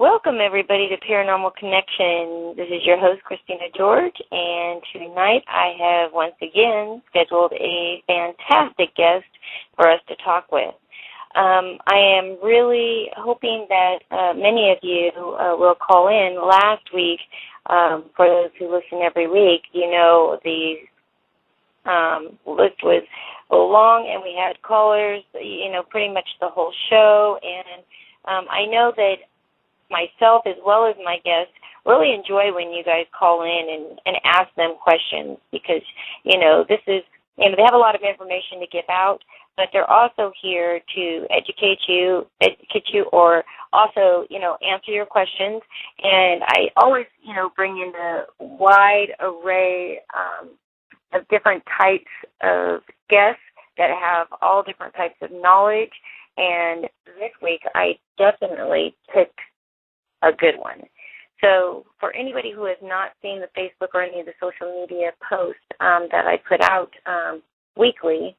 Welcome, everybody, to Paranormal Connection. This is your host, Christina George, and tonight I have once again scheduled a fantastic guest for us to talk with. I am really hoping that many of you will call in. Last week, for those who listen every week, you know the list was long, and we had callers, pretty much the whole show, and I know that myself as well as my guests really enjoy when you guys call in and ask them questions because, this is, they have a lot of information to give out, but they're also here to educate you or also, answer your questions. And I always, bring in a wide array of different types of guests that have all different types of knowledge. And this week I definitely picked a good one. So for anybody who has not seen the Facebook or any of the social media posts that I put out weekly,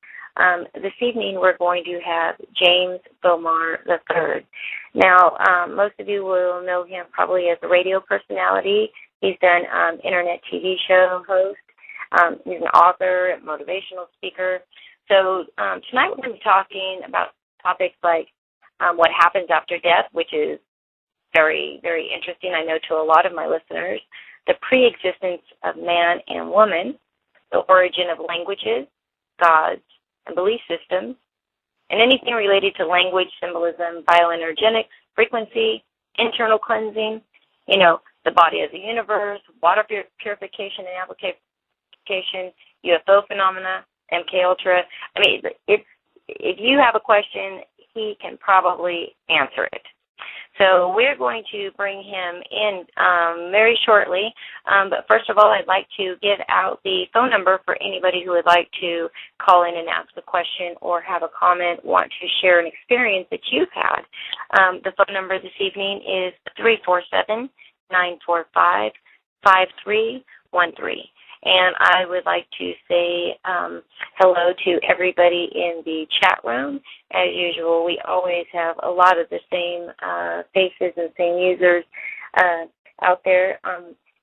this evening we're going to have James Bomar III. Now, most of you will know him probably as a radio personality. He's done internet TV show host. He's an author, a motivational speaker. So tonight we're going to be talking about topics like what happens after death, which is very, very interesting, I know, to a lot of my listeners, the pre-existence of man and woman, the origin of languages, gods, and belief systems, and anything related to language, symbolism, bioenergetics, frequency, internal cleansing, the body of the universe, water purification and application, UFO phenomena, MK Ultra. I mean, if you have a question, he can probably answer it. So we're going to bring him in very shortly. But first of all, I'd like to give out the phone number for anybody who would like to call in and ask a question or have a comment, want to share an experience that you've had. The phone number this evening is 347-945-5313. And I would like to say hello to everybody in the chat room. As usual, we always have a lot of the same faces and same users out there.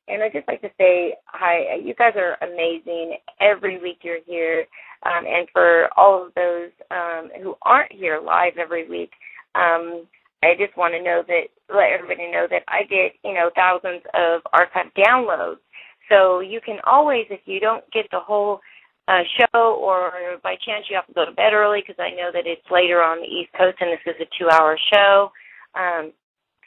And I'd just like to say hi. You guys are amazing. Every week you're here. And for all of those who aren't here live every week, I just want to let everybody know that I get, thousands of archive downloads. So you can always, if you don't get the whole show or by chance you have to go to bed early because I know that it's later on the East Coast and this is a 2-hour show,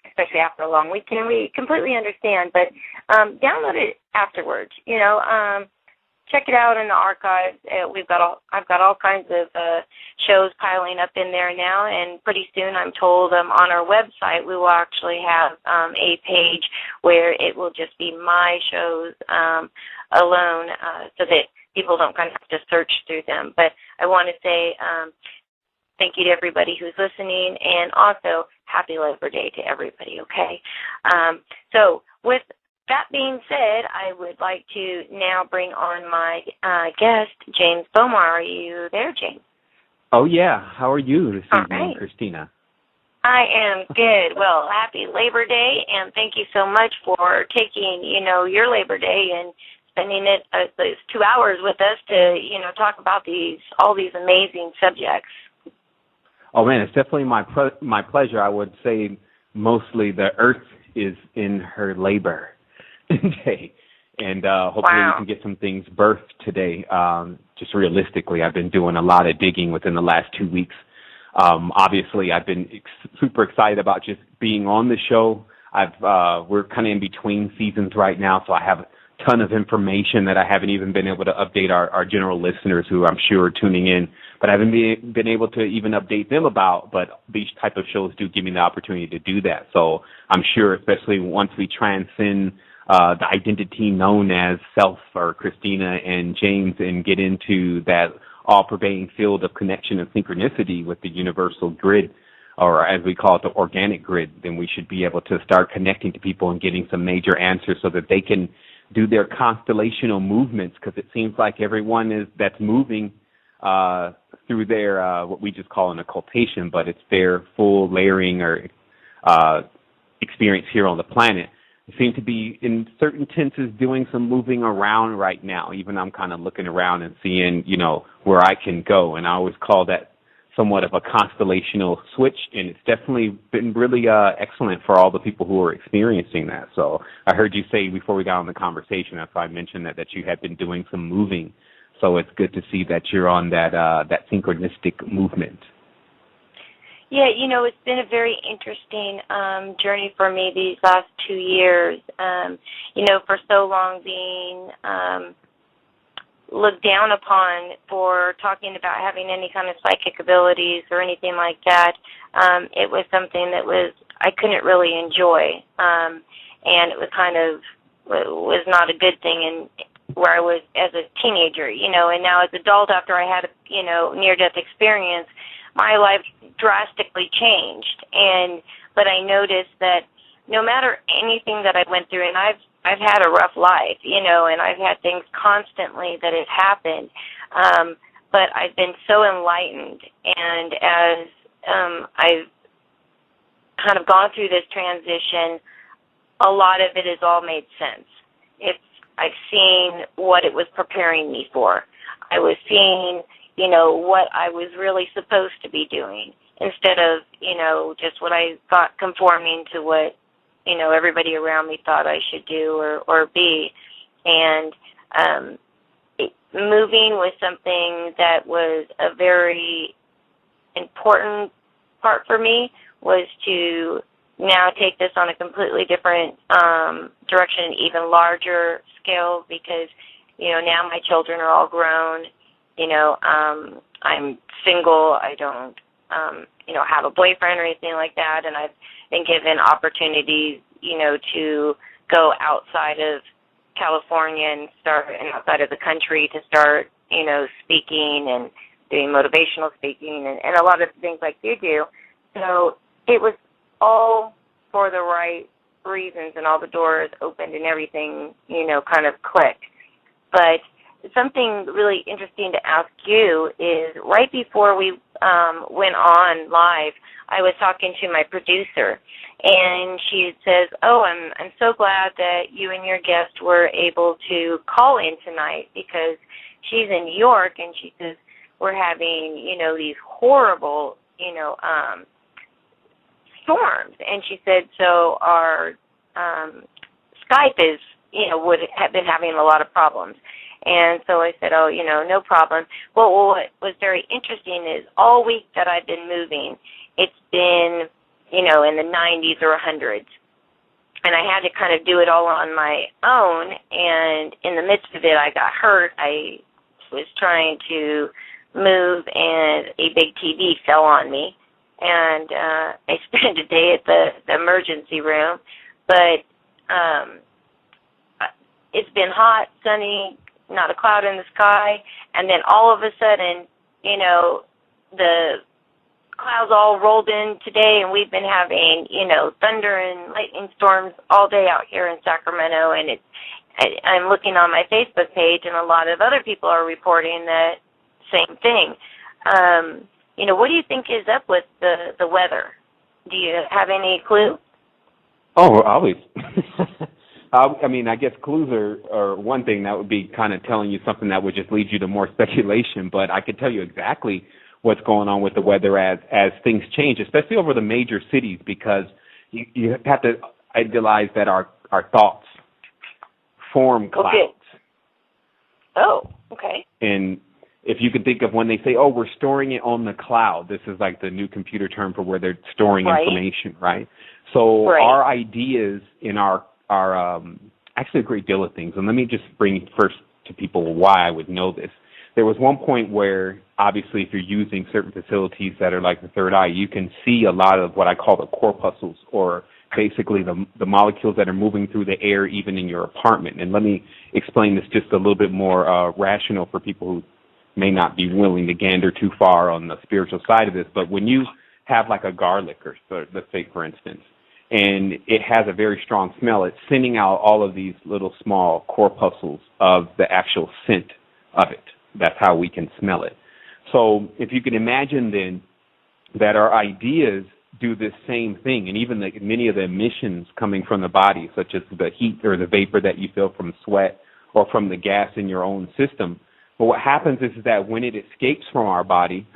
especially after a long weekend, we completely understand. But download it afterwards, check it out in the archives. I've got all kinds of shows piling up in there now, and pretty soon I'm told on our website we will actually have a page where it will just be my shows alone so that people don't kind of have to search through them. But I want to say thank you to everybody who's listening, and also happy Labor Day to everybody, okay? So with that being said, I would like to now bring on my guest, James Bomar. Are you there, James? Oh, yeah. How are you this evening, right, Christina? I am good. Well, happy Labor Day, and thank you so much for taking, your Labor Day and spending those 2 hours with us to, talk about all these amazing subjects. Oh, man, it's definitely my pleasure. I would say mostly the Earth is in her labor day, and hopefully we can get some things birthed today. Just realistically, I've been doing a lot of digging within the last 2 weeks. Obviously, I've been super excited about just being on the show. We're kind of in between seasons right now, so I have a ton of information that I haven't even been able to update our general listeners who I'm sure are tuning in, but I haven't been able to even update them about, but these type of shows do give me the opportunity to do that. So I'm sure, especially once we transcend the identity known as self or Christina and James and get into that all-pervading field of connection and synchronicity with the universal grid, or as we call it, the organic grid, then we should be able to start connecting to people and getting some major answers so that they can do their constellational movements, because it seems like everyone that's moving through their what we just call an occultation, but it's their full layering or experience here on the planet. I seem to be, in certain tenses, doing some moving around right now. Even I'm kind of looking around and seeing, where I can go. And I always call that somewhat of a constellational switch. And it's definitely been really excellent for all the people who are experiencing that. So I heard you say before we got on the conversation, that's why I mentioned that you had been doing some moving. So it's good to see that you're on that synchronistic movement. Yeah, it's been a very interesting journey for me these last 2 years. For so long being looked down upon for talking about having any kind of psychic abilities or anything like that. It was something that I couldn't really enjoy, and it was not a good thing in where I was as a teenager, and now as an adult after I had a, near-death experience, my life drastically changed. But I noticed that no matter anything that I went through, and I've had a rough life, and I've had things constantly that have happened, but I've been so enlightened, and as I've kind of gone through this transition, a lot of it has all made sense. I've seen what it was preparing me for. I was seeing, what I was really supposed to be doing instead of, just what I thought conforming to what, everybody around me thought I should do or be. And moving was something that was a very important part for me, was to now take this on a completely different direction, even larger scale, because, now my children are all grown. I'm single. I don't, have a boyfriend or anything like that, and I've been given opportunities, to go outside of California and outside of the country to start, speaking and doing motivational speaking and a lot of things like you do. So it was all for the right reasons, and all the doors opened and everything, kind of clicked. But something really interesting to ask you is, right before we went on live, I was talking to my producer, and she says, "Oh, I'm so glad that you and your guest were able to call in tonight, because she's in New York, and she says we're having, these horrible, storms." And she said, so our Skype is, would have been having a lot of problems. And so I said, oh, no problem. Well, what was very interesting is all week that I've been moving, it's been, in the 90s or 100s. And I had to kind of do it all on my own. And in the midst of it, I got hurt. I was trying to move, and a big TV fell on me. And I spent a day at the emergency room. But it's been hot, sunny, not a cloud in the sky, and then all of a sudden, the clouds all rolled in today, and we've been having, thunder and lightning storms all day out here in Sacramento, and I'm looking on my Facebook page, and a lot of other people are reporting that same thing. What do you think is up with the weather? Do you have any clue? Oh, always. I guess clues are one thing that would be kind of telling you something that would just lead you to more speculation, but I could tell you exactly what's going on with the weather as things change, especially over the major cities, because you have to idealize that our thoughts form clouds. Okay. Oh, okay. And if you could think of when they say, oh, we're storing it on the cloud, this is like the new computer term for where they're storing information, right? So our ideas in our actually a great deal of things. And let me just bring first to people why I would know this. There was one point where, obviously, if you're using certain facilities that are like the third eye, you can see a lot of what I call the corpuscles, or basically the molecules that are moving through the air even in your apartment. And let me explain this just a little bit more rational for people who may not be willing to gander too far on the spiritual side of this. But when you have like a garlic, or so, let's say, for instance, and it has a very strong smell, it's sending out all of these little small corpuscles of the actual scent of it. That's how we can smell it. So if you can imagine then that our ideas do this same thing, and even many of the emissions coming from the body, such as the heat or the vapor that you feel from sweat or from the gas in your own system. But what happens is that when it escapes from our body,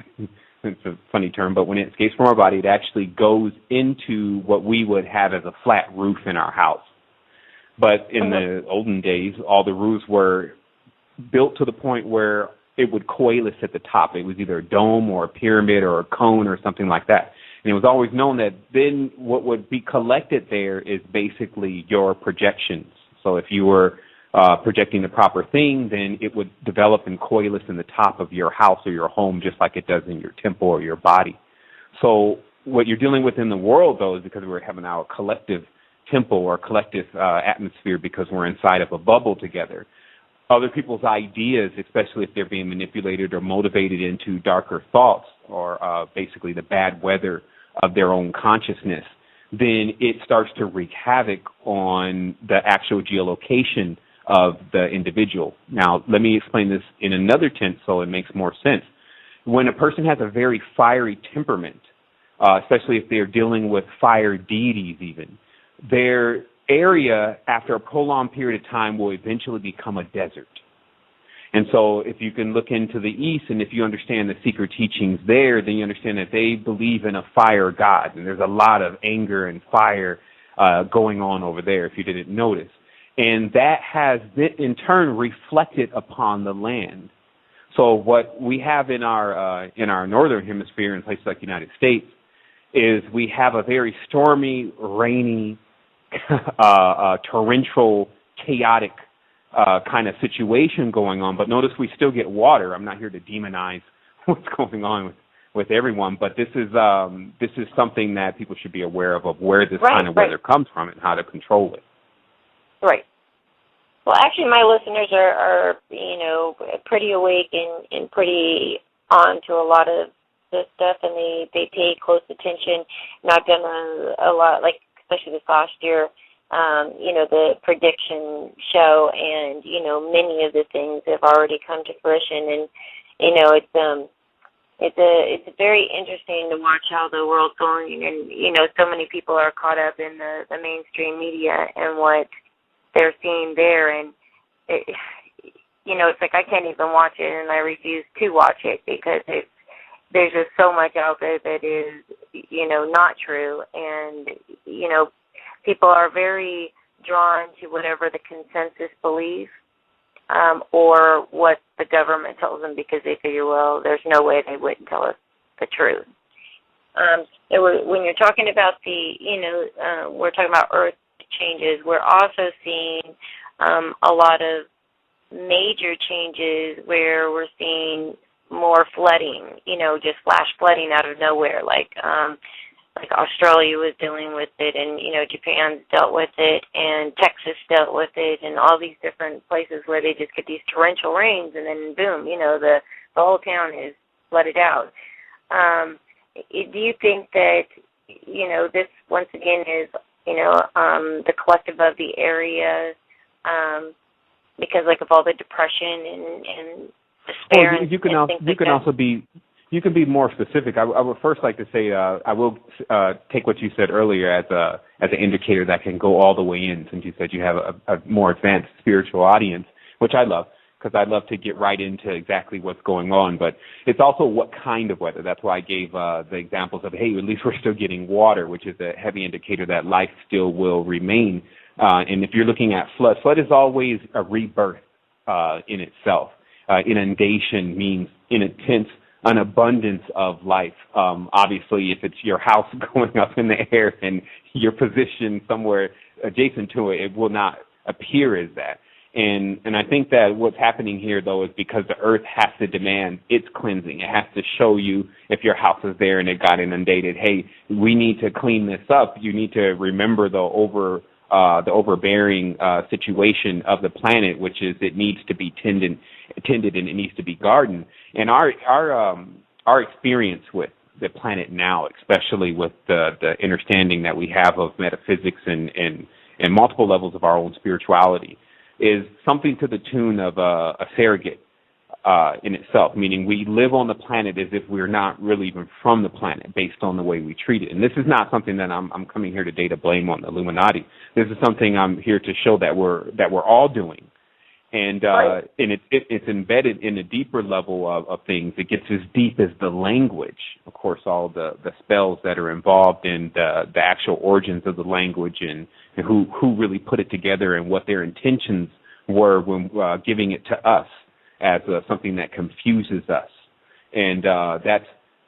it's a funny term, but when it escapes from our body, it actually goes into what we would have as a flat roof in our house. But in the olden days, all the roofs were built to the point where it would coalesce at the top. It was either a dome or a pyramid or a cone or something like that. And it was always known that then what would be collected there is basically your projections. So if you were projecting the proper thing, then it would develop and coalesce in the top of your house or your home, just like it does in your temple or your body. So what you're dealing with in the world, though, is because we're having our collective temple or collective atmosphere because we're inside of a bubble together. Other people's ideas, especially if they're being manipulated or motivated into darker thoughts or basically the bad weather of their own consciousness, then it starts to wreak havoc on the actual geolocation of the individual. Now, let me explain this in another tense so it makes more sense. When a person has a very fiery temperament, especially if they're dealing with fire deities even, their area, after a prolonged period of time, will eventually become a desert. And so if you can look into the East and if you understand the secret teachings there, then you understand that they believe in a fire god. And there's a lot of anger and fire going on over there, if you didn't notice. And that has, in turn, reflected upon the land. So what we have in our northern hemisphere, in places like the United States, is we have a very stormy, rainy, torrential, chaotic kind of situation going on. But notice we still get water. I'm not here to demonize what's going on with everyone, but this is something that people should be aware of where this kind of weather comes from and how to control it. Right. Well, actually, my listeners are pretty awake and pretty on to a lot of this stuff, and they pay close attention. And I've done a lot, like especially this last year, the prediction show, and many of the things have already come to fruition, and it's very interesting to watch how the world's going, and so many people are caught up in the mainstream media and what they're seeing there, and it's like I can't even watch it, and I refuse to watch it because there's just so much out there that is not true, and people are very drawn to whatever the consensus believes or what the government tells them, because they figure, well, there's no way they wouldn't tell us the truth. When you're talking about we're talking about Earth changes, we're also seeing a lot of major changes where we're seeing more flooding, just flash flooding out of nowhere, like Australia was dealing with it, and Japan's dealt with it, and Texas dealt with it, and all these different places where they just get these torrential rains, and then boom, the whole town is flooded out. Do you think that this once again is the collective of the area, because of all the depression and despair? Well, you can be more specific. I would first like to say I will take what you said earlier as an indicator that can go all the way in, since you said you have a more advanced spiritual audience, which I love, because I love to get right into exactly what's going on. But it's also what kind of weather. That's why I gave the examples of, hey, at least we're still getting water, which is a heavy indicator that life still will remain. And if you're looking at flood is always a rebirth in itself. Inundation means, in a sense, an abundance of life. Obviously, if it's your house going up in the air and you're positioned somewhere adjacent to it, it will not appear as that. And I think that what's happening here, though, is because the earth has to demand its cleansing. It has to show you, if your house is there and it got inundated, hey, we need to clean this up. You need to remember the overbearing situation of the planet, which is it needs to be tended and it needs to be guarded. And our experience with the planet now, especially with the understanding that we have of metaphysics and multiple levels of our own spirituality, is something to the tune of a surrogate in itself, meaning we live on the planet as if we're not really even from the planet based on the way we treat it. And this is not something that I'm coming here today to blame on the Illuminati. This is something I'm here to show that we're all doing. And and it's embedded in a deeper level of things. It gets as deep as the language, of course, all the spells that are involved in the actual origins of the language and who really put it together and what their intentions were when giving it to us as something that confuses us. And that's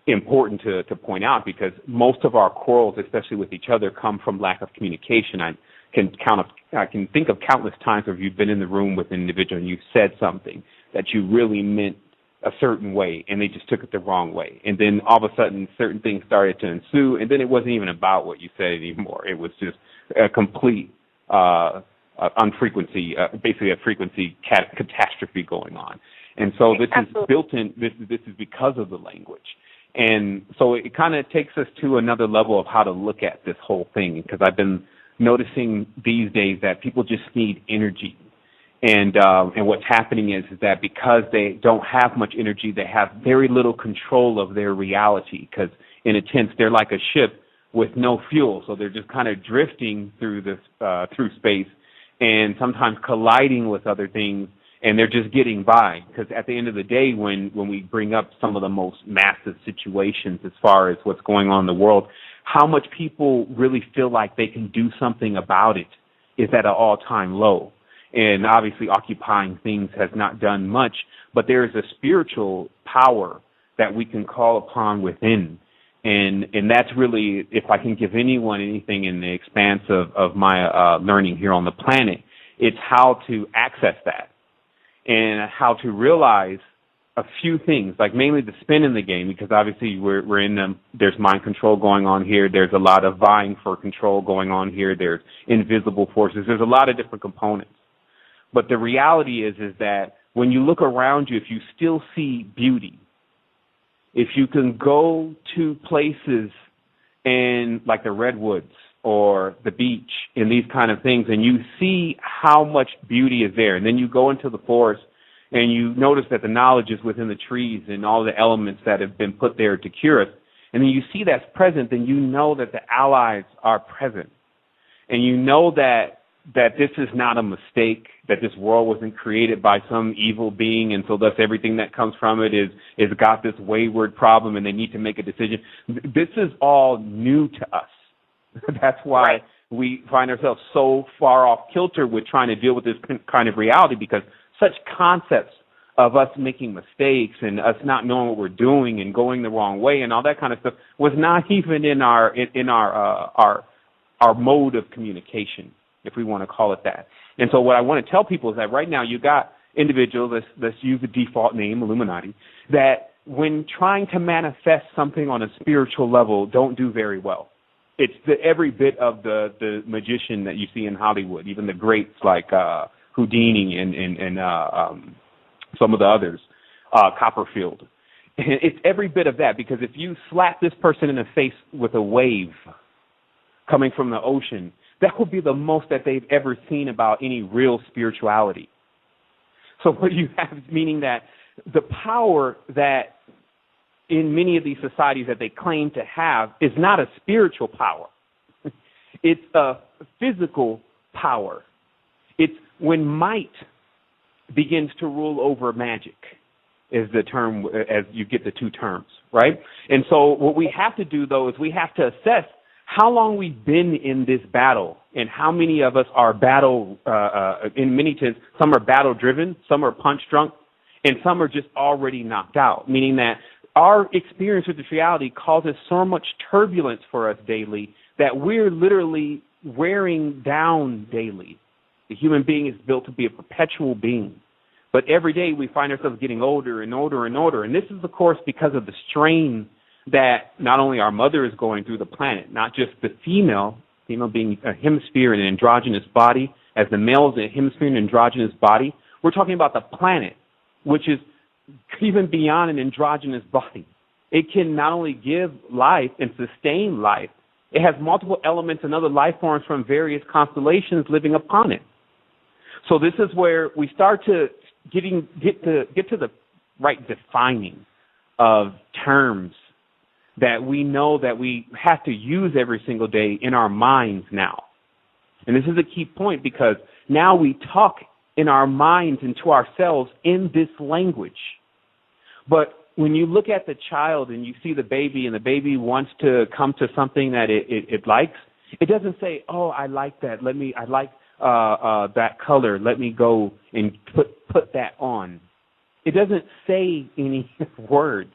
important to point out because most of our quarrels, especially with each other, come from lack of communication. I can think of countless times where you've been in the room with an individual and you said something that you really meant a certain way and they just took it the wrong way. And then all of a sudden certain things started to ensue and then it wasn't even about what you said anymore. It was just a complete unfrequency, basically a frequency catastrophe going on. And so this is built in, this is because of the language. And so it kind of takes us to another level of how to look at this whole thing because I've been noticing these days that people just need energy. And what's happening is that because they don't have much energy, they have very little control of their reality because in a sense they're like a ship with no fuel. So they're just kind of drifting through through space and sometimes colliding with other things and they're just getting by because at the end of the day when we bring up some of the most massive situations as far as what's going on in the world, how much people really feel like they can do something about it is at an all-time low. And obviously occupying things has not done much, but there is a spiritual power that we can call upon within. And that's really, if I can give anyone anything in the expanse of my learning here on the planet, it's how to access that and how to realize a few things, like mainly the spin in the game, because obviously we're in there's mind control going on here. There's a lot of vying for control going on here. There's invisible forces. There's a lot of different components. But the reality is that when you look around you, if you still see beauty, if you can go to places and like the redwoods or the beach and these kind of things, and you see how much beauty is there, and then you go into the forest and you notice that the knowledge is within the trees and all the elements that have been put there to cure us, and then you see that's present, then you know that the allies are present. And you know that this is not a mistake, that this world wasn't created by some evil being, and so thus everything that comes from it is got this wayward problem and they need to make a decision. This is all new to us. That's why we find ourselves so far off kilter with trying to deal with this kind of reality, because such concepts of us making mistakes and us not knowing what we're doing and going the wrong way and all that kind of stuff was not even in our mode of communication, if we want to call it that. And so what I want to tell people is that right now you got individuals, let's use the default name, Illuminati, that when trying to manifest something on a spiritual level don't do very well. It's every bit of the magician that you see in Hollywood, even the greats like Houdini and some of the others, Copperfield. It's every bit of that, because if you slap this person in the face with a wave coming from the ocean, that will be the most that they've ever seen about any real spirituality. So what you have is meaning that the power that in many of these societies that they claim to have is not a spiritual power. It's a physical power. It's when might begins to rule over magic, is the term, as you get the two terms, right? And so what we have to do, though, is we have to assess how long we've been in this battle and how many of us are battle, in many terms, some are battle-driven, some are punch-drunk, and some are just already knocked out, meaning that our experience with this reality causes so much turbulence for us daily that we're literally wearing down daily. The human being is built to be a perpetual being. But every day we find ourselves getting older and older and older. And this is, of course, because of the strain that not only our mother is going through the planet, not just the female being a hemisphere and an androgynous body, as the male is a hemisphere and androgynous body. We're talking about the planet, which is even beyond an androgynous body. It can not only give life and sustain life, it has multiple elements and other life forms from various constellations living upon it. So this is where we start to get to the defining of terms that we know that we have to use every single day in our minds now. And this is a key point because now we talk in our minds and to ourselves in this language. But when you look at the child and you see the baby and the baby wants to come to something that it likes, it doesn't say, oh, I like that. I like that color. Let me go and put that on. It doesn't say any words.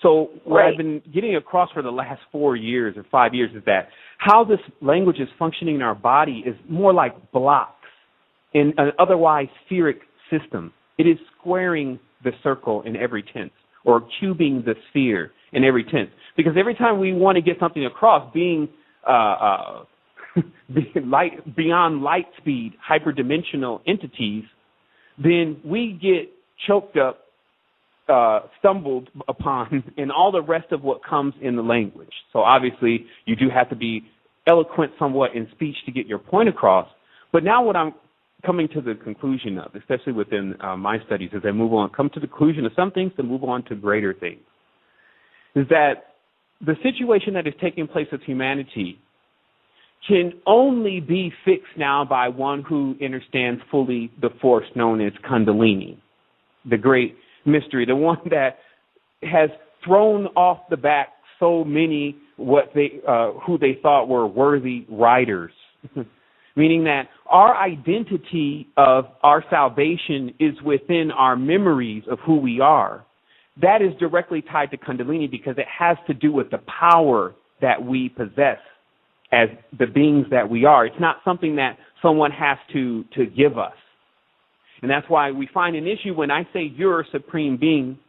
So what I've been getting across for the last 4 years or 5 years is that how this language is functioning in our body is more like blocks in an otherwise spheric system. It is squaring the circle in every tense or cubing the sphere in every tense. Because every time we want to get something across, being beyond light speed, hyperdimensional entities, then we get choked up, stumbled upon, and all the rest of what comes in the language. So obviously, you do have to be eloquent somewhat in speech to get your point across. But now what I'm coming to the conclusion of, especially within my studies, as I come to the conclusion of some things to move on to greater things, is that the situation that is taking place with humanity can only be fixed now by one who understands fully the force known as Kundalini, the great mystery, the one that has thrown off the back so many who they thought were worthy riders, meaning that our identity of our salvation is within our memories of who we are. That is directly tied to Kundalini because it has to do with the power that we possess as the beings that we are. It's not something that someone has to give us. And that's why we find an issue when I say you're a supreme being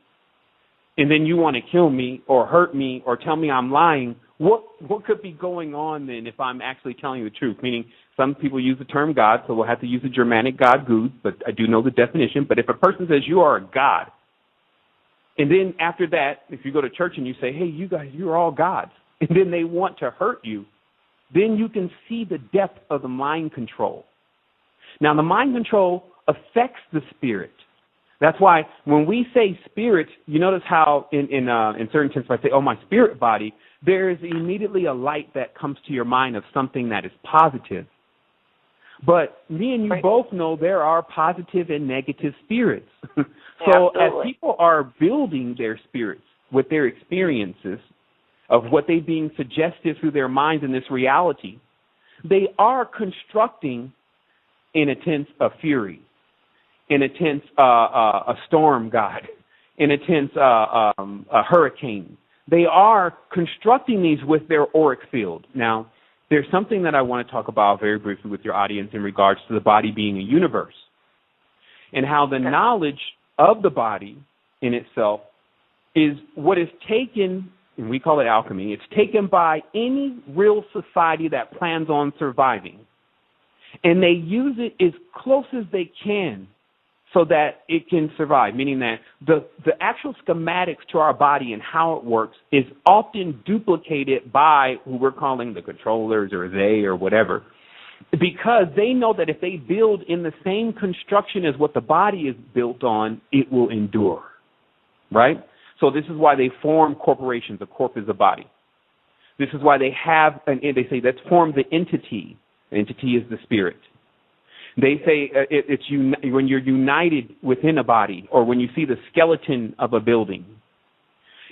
and then you want to kill me or hurt me or tell me I'm lying. What could be going on then if I'm actually telling you the truth? Meaning some people use the term God, so we'll have to use the Germanic God, Gud, but I do know the definition. But if a person says you are a God, and then after that, if you go to church and you say, hey, you guys, you're all gods, and then they want to hurt you, then you can see the depth of the mind control. Now, the mind control affects the spirit. That's why when we say spirit, you notice how in certain sense, if I say, oh, my spirit body, there is immediately a light that comes to your mind of something that is positive. But me and you both know there are positive and negative spirits. So as people are building their spirits with their experiences of what they're being suggested through their minds in this reality, they are constructing, in a sense, a fury, in a sense, a storm god, in a sense, a hurricane. They are constructing these with their auric field. Now, there's something that I want to talk about very briefly with your audience in regards to the body being a universe and how the knowledge of the body in itself is what is taken, and we call it alchemy, it's taken by any real society that plans on surviving. And they use it as close as they can so that it can survive, meaning that the actual schematics to our body and how it works is often duplicated by who we're calling the controllers or they or whatever, because they know that if they build in the same construction as what the body is built on, it will endure, right? So this is why they form corporations. A corp is a body. This is why they have, and they say, let's form the entity. The entity is the spirit. They say when you're united within a body or when you see the skeleton of a building.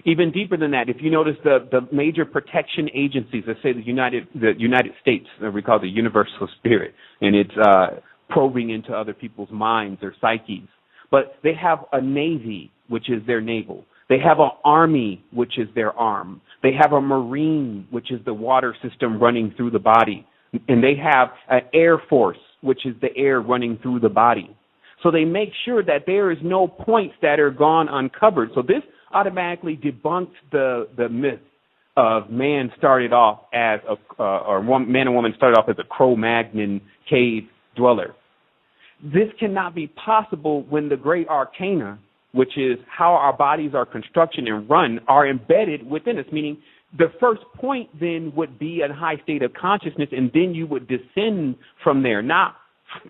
Even deeper than that, if you notice the major protection agencies, let's say the United States, we call it the universal spirit, and it's probing into other people's minds or psyches. But they have a navy, which is their naval. They have an army, which is their arm. They have a marine, which is the water system running through the body. And they have an air force, which is the air running through the body. So they make sure that there is no points that are gone uncovered. So this automatically debunks the myth of man started off as man and woman started off as a Cro-Magnon cave dweller. This cannot be possible when the great arcana, which is how our bodies are constructed and run, are embedded within us, meaning the first point then would be a high state of consciousness, and then you would descend from there, not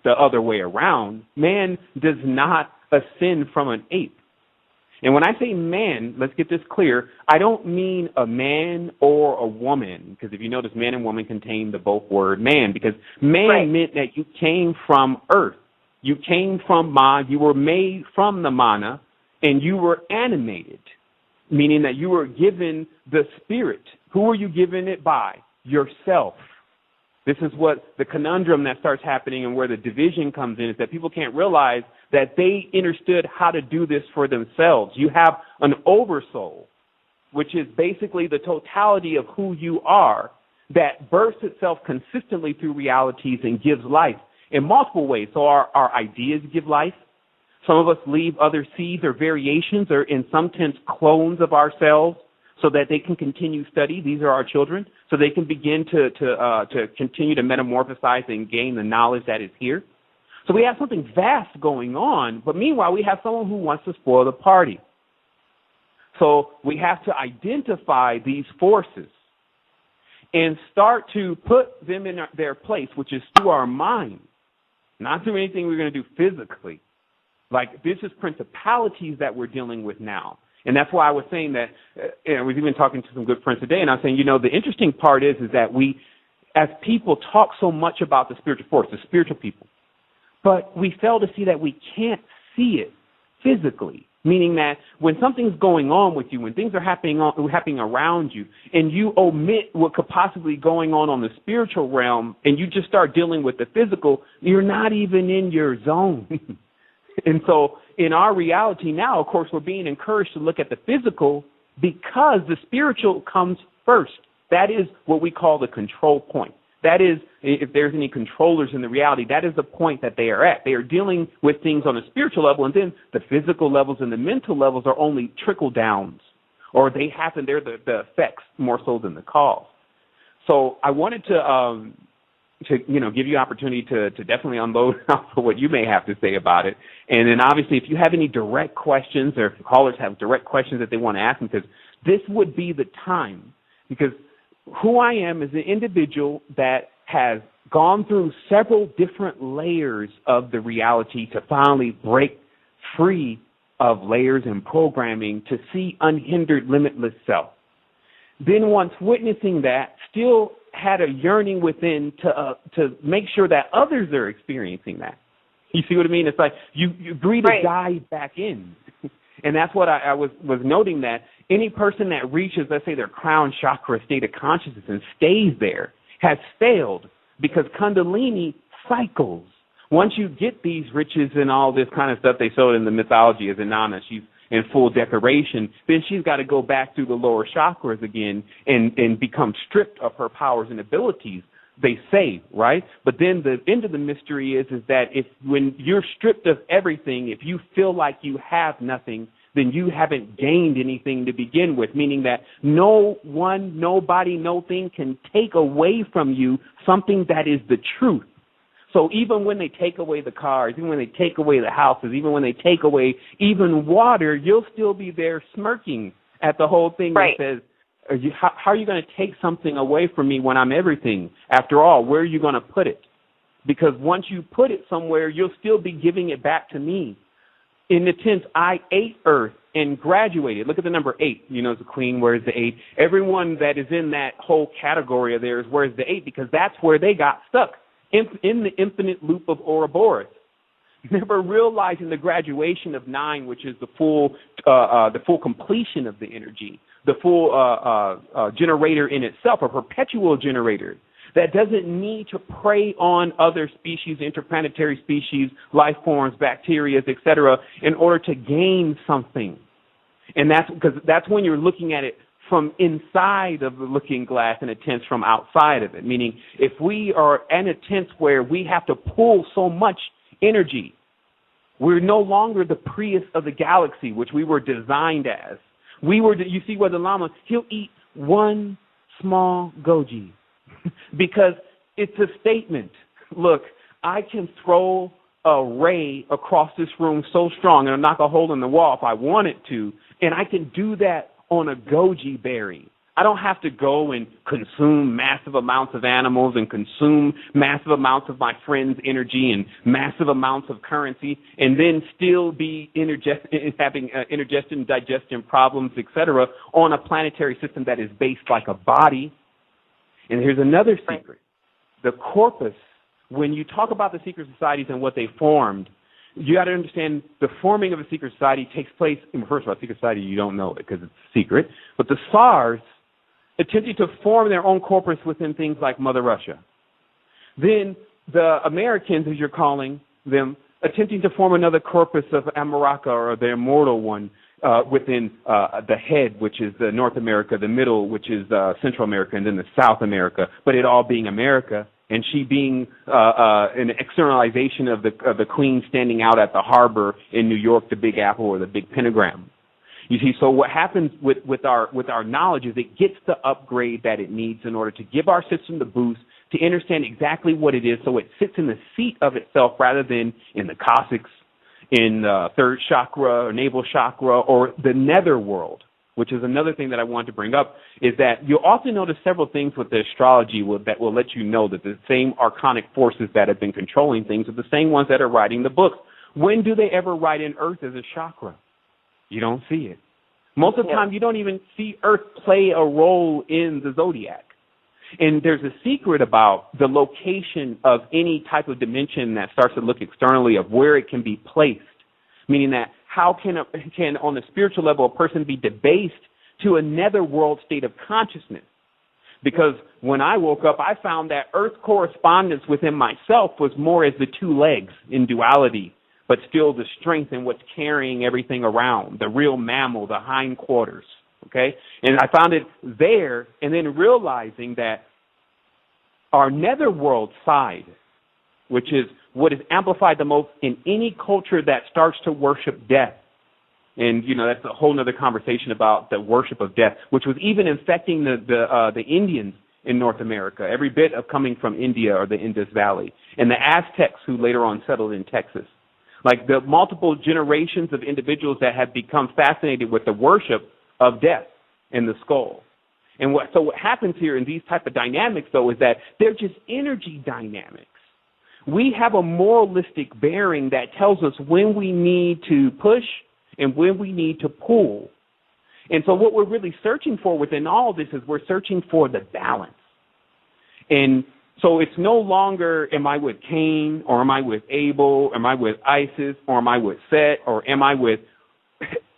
the other way around. Man does not ascend from an ape. And when I say man, let's get this clear, I don't mean a man or a woman, because if you notice, man and woman contain the both word man, because man meant that you came from earth. You came from Ma, you were made from the mana, and you were animated, meaning that you were given the spirit. Who were you given it by? Yourself. This is what the conundrum that starts happening and where the division comes in, is that people can't realize that they understood how to do this for themselves. You have an oversoul, which is basically the totality of who you are, that bursts itself consistently through realities and gives life in multiple ways. So our ideas give life. Some of us leave other seeds or variations or in some sense clones of ourselves so that they can continue study. These are our children, so they can begin to continue to metamorphosize and gain the knowledge that is here. So we have something vast going on, but meanwhile we have someone who wants to spoil the party. So we have to identify these forces and start to put them in their place, which is through our mind, not through anything we're going to do physically. Like, this is principalities that we're dealing with now. And that's why I was saying that, we've even talking to some good friends today, and I was saying, the interesting part is that we, as people, talk so much about the spiritual force, the spiritual people, but we fail to see that we can't see it physically, meaning that when something's going on with you, when things are happening around you, and you omit what could possibly be going on the spiritual realm, and you just start dealing with the physical, you're not even in your zone. And so in our reality now, of course, we're being encouraged to look at the physical because the spiritual comes first. That is what we call the control point. That is, if there's any controllers in the reality, that is the point that they are at. They are dealing with things on a spiritual level, and then the physical levels and the mental levels are only trickle downs, or they happen, they're the effects more so than the cause. So I wanted to give you an opportunity to definitely unload for what you may have to say about it. And then obviously if you have any direct questions, or if callers have direct questions that they want to ask me, because this would be the time, because who I am is an individual that has gone through several different layers of the reality to finally break free of layers and programming to see unhindered, limitless self. Then once witnessing that, still had a yearning within to make sure that others are experiencing that. You see what I mean? It's like you breathe a dive back in. And that's what I was noting, that any person that reaches, let's say, their crown chakra state of consciousness and stays there has failed, because Kundalini cycles. Once you get these riches and all this kind of stuff they showed in the mythology as Inanna, she's in full decoration, then she's got to go back through the lower chakras again and become stripped of her powers and abilities, they say, right? But then the end of the mystery is that when you're stripped of everything, if you feel like you have nothing, then you haven't gained anything to begin with, meaning that no one, nobody, no thing can take away from you something that is the truth. So even when they take away the cars, even when they take away the houses, even when they take away even water, you'll still be there smirking at the whole thing that says, how are you going to take something away from me when I'm everything? After all, where are you going to put it? Because once you put it somewhere, you'll still be giving it back to me. In the tense, I ate earth and graduated. Look at the number 8. As a queen, where's the 8? Everyone that is in that whole category of theirs, where's the 8? Because that's where they got stuck. In the infinite loop of Ouroboros, never realizing the graduation of 9, which is the full completion of the energy, the full generator in itself, a perpetual generator that doesn't need to prey on other species, interplanetary species, life forms, bacteria, etc., in order to gain something. And that's when you're looking at it from inside of the looking glass in a tense from outside of it. Meaning, if we are in a tense where we have to pull so much energy, we're no longer the Prius of the galaxy, which we were designed as. You see where the Lama, he'll eat one small goji because it's a statement. Look, I can throw a ray across this room so strong and knock a hole in the wall if I wanted to, and I can do that on a goji berry. I don't have to go and consume massive amounts of animals and consume massive amounts of my friend's energy and massive amounts of currency and then still be having indigestion, digestion problems, etc., on a planetary system that is based like a body. And here's another secret. The corpus, when you talk about the secret societies and what they formed, you got to understand the forming of a secret society takes place. First of all, secret society, you don't know it because it's secret. But the SARS attempted to form their own corpus within things like Mother Russia. Then the Americans, as you're calling them, attempting to form another corpus of Amaraka, or the immortal one, within the head, which is the North America, the middle, which is Central America, and then the South America, but it all being America, and she being an externalization of the Queen standing out at the harbor in New York, the Big Apple, or the Big Pentagram. You see, so what happens with our knowledge is it gets the upgrade that it needs in order to give our system the boost, to understand exactly what it is, so it sits in the seat of itself rather than in the Cossacks, in third chakra or navel chakra, or the netherworld, which is another thing that I want to bring up, is that you'll often notice several things with the astrology that will let you know that the same archonic forces that have been controlling things are the same ones that are writing the books. When do they ever write in Earth as a chakra? You don't see it. Most of the time, you don't even see Earth play a role in the zodiac. And there's a secret about the location of any type of dimension that starts to look externally of where it can be placed, meaning that how can on the spiritual level, a person be debased to a netherworld state of consciousness? Because when I woke up, I found that Earth correspondence within myself was more as the two legs in duality, but still the strength in what's carrying everything around, the real mammal, the hindquarters. Okay? And I found it there, and then realizing that our netherworld side, which is what is amplified the most in any culture that starts to worship death, and, you know, that's a whole other conversation about the worship of death, which was even infecting the Indians in North America, every bit of coming from India or the Indus Valley, and the Aztecs who later on settled in Texas. Like the multiple generations of individuals that have become fascinated with the worship of death and the skull. And what happens here in these type of dynamics, though, is that they're just energy dynamics. We have a moralistic bearing that tells us when we need to push and when we need to pull. And so what we're really searching for within all this is we're searching for the balance. And so it's no longer, am I with Cain, or am I with Abel, am I with Isis, or am I with Set, or am I with...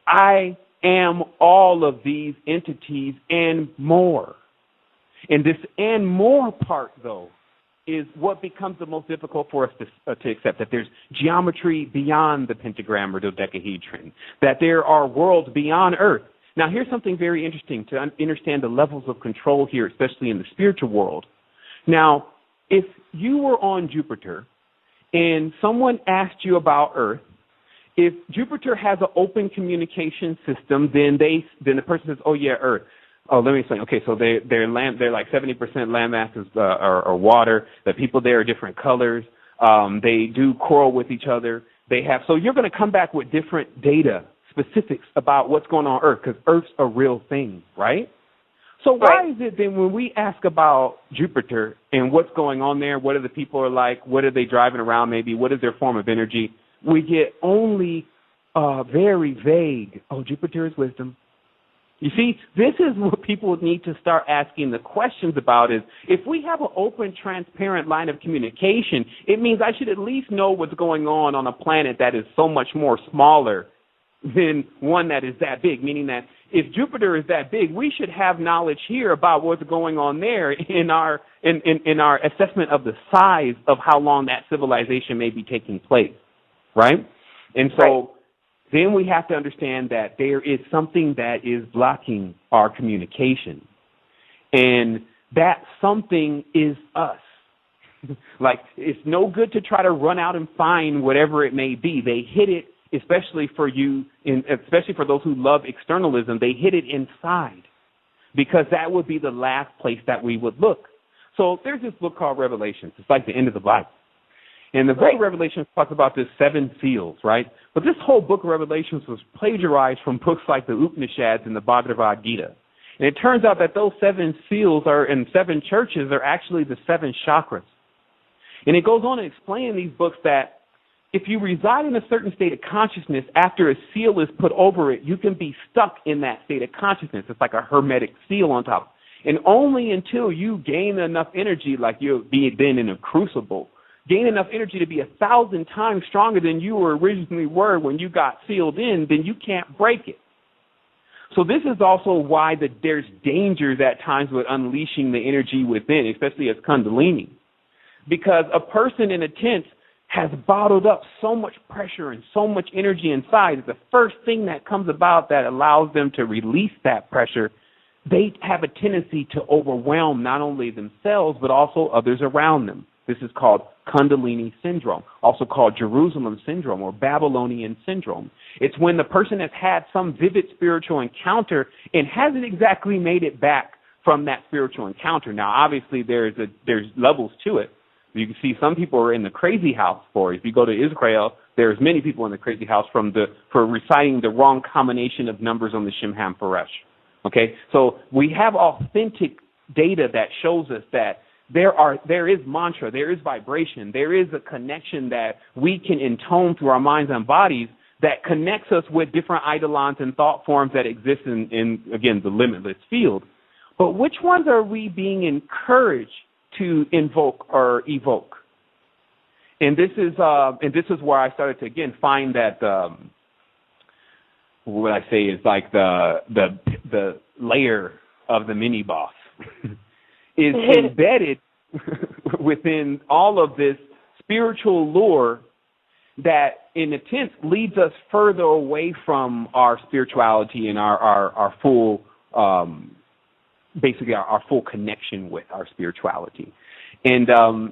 I am all of these entities and more. And this and more part, though, is what becomes the most difficult for us to accept, that there's geometry beyond the pentagram or dodecahedron, that there are worlds beyond Earth. Now, here's something very interesting to understand the levels of control here, especially in the spiritual world. Now, if you were on Jupiter and someone asked you about Earth, if Jupiter has an open communication system, then the person says, "Oh yeah, Earth." Oh, let me explain. Okay, so they're like 70% land masses are water. The people there are different colors. They do quarrel with each other. So you're going to come back with different data specifics about what's going on Earth, because Earth's a real thing, right? So why is it then when we ask about Jupiter and what's going on there, what are the people are like, what are they driving around maybe, what is their form of energy, we get only very vague, oh, Jupiter is wisdom. You see, this is what people need to start asking the questions about is, if we have an open, transparent line of communication, it means I should at least know what's going on a planet that is so much more smaller than one that is that big, meaning that if Jupiter is that big, we should have knowledge here about what's going on there in our assessment of the size of how long that civilization may be taking place, right? And so then we have to understand that there is something that is blocking our communication, and that something is us. Like, it's no good to try to run out and find whatever it may be. They hid it, especially for you, especially for those who love externalism, they hid it inside, because that would be the last place that we would look. So there's this book called Revelations. It's like the end of the Bible. And the book of Revelations talks about this 7 seals, right? But this whole book of Revelations was plagiarized from books like the Upanishads and the Bhagavad Gita. And it turns out that those 7 seals are in 7 churches are actually the 7 chakras. And it goes on to explain in these books that if you reside in a certain state of consciousness, after a seal is put over it, you can be stuck in that state of consciousness. It's like a hermetic seal on top. And only until you gain enough energy, like you've been in a crucible, gain enough energy to be 1,000 times stronger than you originally were when you got sealed in, then you can't break it. So this is also why there's dangers at times with unleashing the energy within, especially as Kundalini. Because a person in a tent has bottled up so much pressure and so much energy inside that the first thing that comes about that allows them to release that pressure, they have a tendency to overwhelm not only themselves but also others around them. This is called Kundalini syndrome, also called Jerusalem syndrome or Babylonian syndrome. It's when the person has had some vivid spiritual encounter and hasn't exactly made it back from that spiritual encounter. Now, obviously, there's levels to it. You can see some people are in the crazy house for it. If you go to Israel, there's many people in the crazy house for reciting the wrong combination of numbers on the Shemham Paresh. Okay, so we have authentic data that shows us that there is mantra, there is vibration, there is a connection that we can intone through our minds and bodies that connects us with different eidolons and thought forms that exist in again, the limitless field. But which ones are we being encouraged to invoke or evoke? And this is where I started to again find that what I say is like the layer of the mini boss is embedded within all of this spiritual lore that in a sense leads us further away from our spirituality and our full basically our full connection with our spirituality. And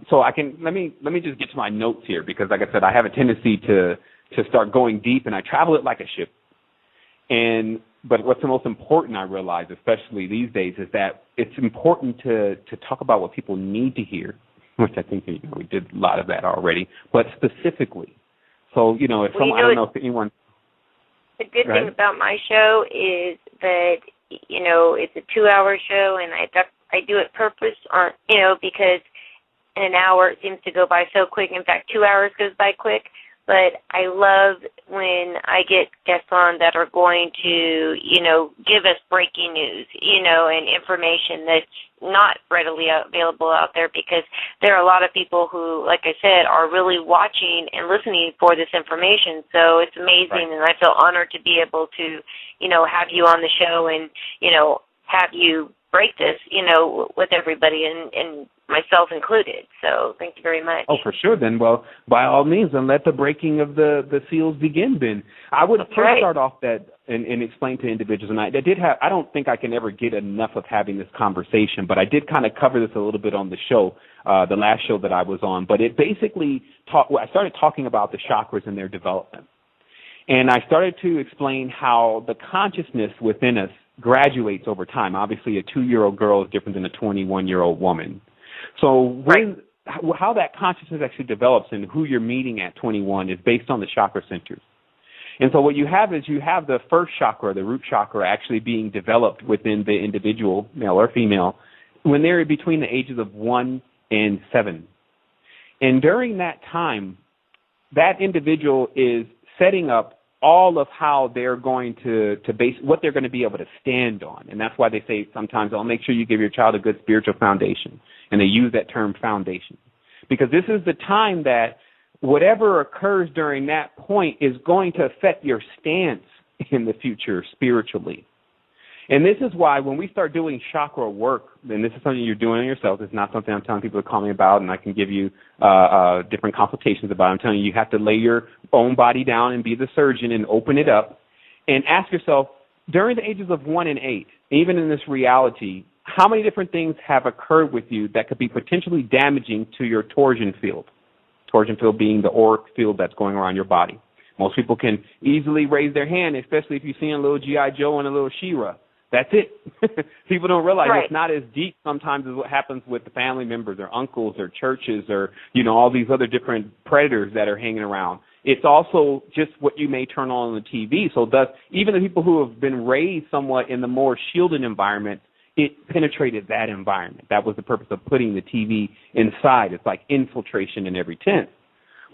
so let me just get to my notes here, because like I said, I have a tendency to start going deep, and I travel it like a ship. But what's the most important, I realize, especially these days, is that it's important to talk about what people need to hear, which I think we did a lot of that already, but specifically. So, I don't know if anyone... The good thing about my show is that, it's a 2-hour show, and I do it purpose on, because in an hour it seems to go by so quick. In fact, 2 hours goes by quick. But I love when I get guests on that are going to, give us breaking news, and information that's not readily available out there, because there are a lot of people who, like I said, are really watching and listening for this information. So it's amazing, and I feel honored to be able to, have you on the show and, have you break this, with everybody and myself included. So thank you very much. Oh, for sure. Then, well, by all means, and let the breaking of the seals begin. Then I would start off that and explain to individuals. And I don't think I can ever get enough of having this conversation, but I did kind of cover this a little bit on the show, the last show that I was on. But it basically I started talking about the chakras and their development, and I started to explain how the consciousness within us graduates over time. Obviously, a 2-year-old girl is different than a 21-year-old woman. So how that consciousness actually develops and who you're meeting at 21 is based on the chakra centers. And so what you have is you have the first chakra, the root chakra, actually being developed within the individual, male or female, when they're between the ages of 1 and 7. And during that time, that individual is setting up all of how they're going to base what they're going to be able to stand on. And that's why they say sometimes, make sure you give your child a good spiritual foundation. And they use that term foundation, because this is the time that whatever occurs during that point is going to affect your stance in the future spiritually. And this is why when we start doing chakra work, and this is something you're doing on yourself, it's not something I'm telling people to call me about, and I can give you different consultations about it. I'm telling you, you have to lay your own body down and be the surgeon and open it up and ask yourself, during the ages of 1 and 8, even in this reality, how many different things have occurred with you that could be potentially damaging to your torsion field? Torsion field being the auric field that's going around your body. Most people can easily raise their hand, especially if you've seen a little G.I. Joe and a little She-Ra. That's it. People don't realize it's not as deep sometimes as what happens with the family members or uncles or churches or, all these other different predators that are hanging around. It's also just what you may turn on the TV. So thus, even the people who have been raised somewhat in the more shielded environment, it penetrated that environment. That was the purpose of putting the TV inside. It's like infiltration in every sense.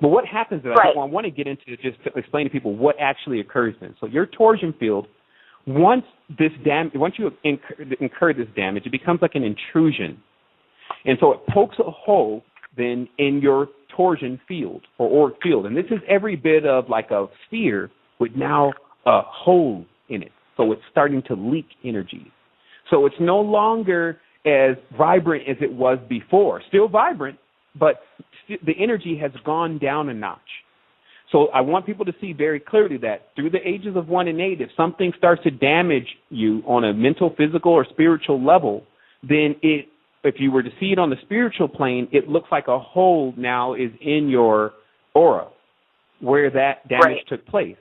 But what happens is, I want to get into just to explain to people what actually occurs then. So your torsion field, once you incur this damage, it becomes like an intrusion. And so it pokes a hole then in your torsion field or auric field. And this is every bit of like a sphere with now a hole in it. So it's starting to leak energy. So it's no longer as vibrant as it was before. Still vibrant, but the energy has gone down a notch. So I want people to see very clearly that through the ages of 1 and 8, if something starts to damage you on a mental, physical, or spiritual level, then if you were to see it on the spiritual plane, it looks like a hole now is in your aura where that damage took place.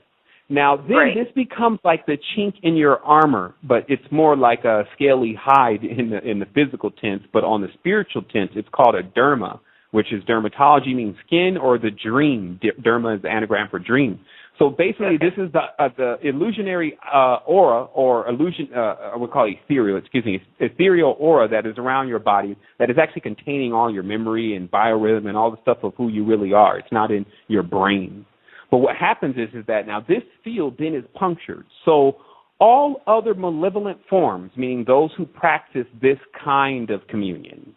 Now, then this becomes like the chink in your armor, but it's more like a scaly hide in the physical tense, but on the spiritual tense, it's called a derma, which is dermatology means skin, or the dream. Derma is the anagram for dream. So basically, this is the illusionary aura, or illusion, I would call it ethereal aura that is around your body, that is actually containing all your memory and biorhythm and all the stuff of who you really are. It's not in your brain. But what happens is that now this field then is punctured. So all other malevolent forms, meaning those who practice this kind of communion,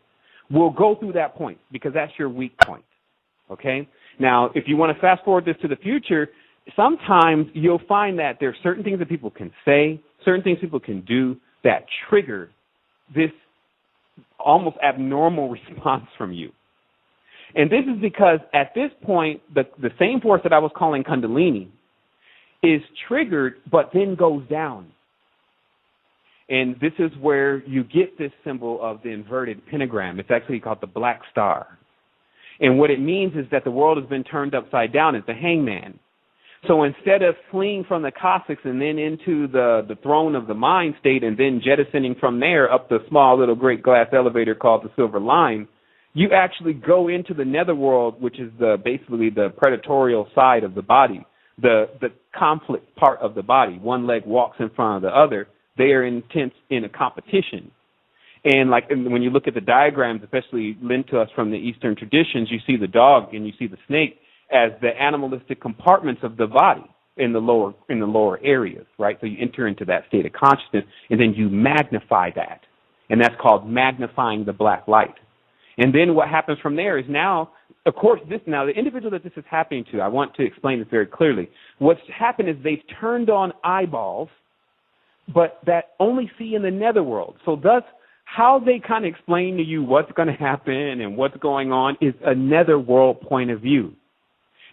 will go through that point because that's your weak point. Okay? Now, if you want to fast forward this to the future, sometimes you'll find that there are certain things that people can say, certain things people can do that trigger this almost abnormal response from you. And this is because at this point, the same force that I was calling Kundalini is triggered but then goes down. And this is where you get this symbol of the inverted pentagram. It's actually called the black star. And what it means is that the world has been turned upside down. It's the hangman. So instead of fleeing from the Cossacks and then into the throne of the mind state and then jettisoning from there up the small little great glass elevator called the Silver Line, you actually go into the netherworld, which is basically the predatorial side of the body, the conflict part of the body. One leg walks in front of the other. They are intense in a competition. And when you look at the diagrams, especially lent to us from the Eastern traditions, you see the dog and you see the snake as the animalistic compartments of the body in the lower areas, right? So you enter into that state of consciousness, and then you magnify that. And that's called magnifying the black light. And then what happens from there is now, of course, the individual that this is happening to, I want to explain this very clearly. What's happened is they've turned on eyeballs, but that only see in the netherworld. So thus, how they kind of explain to you what's going to happen and what's going on is a netherworld point of view.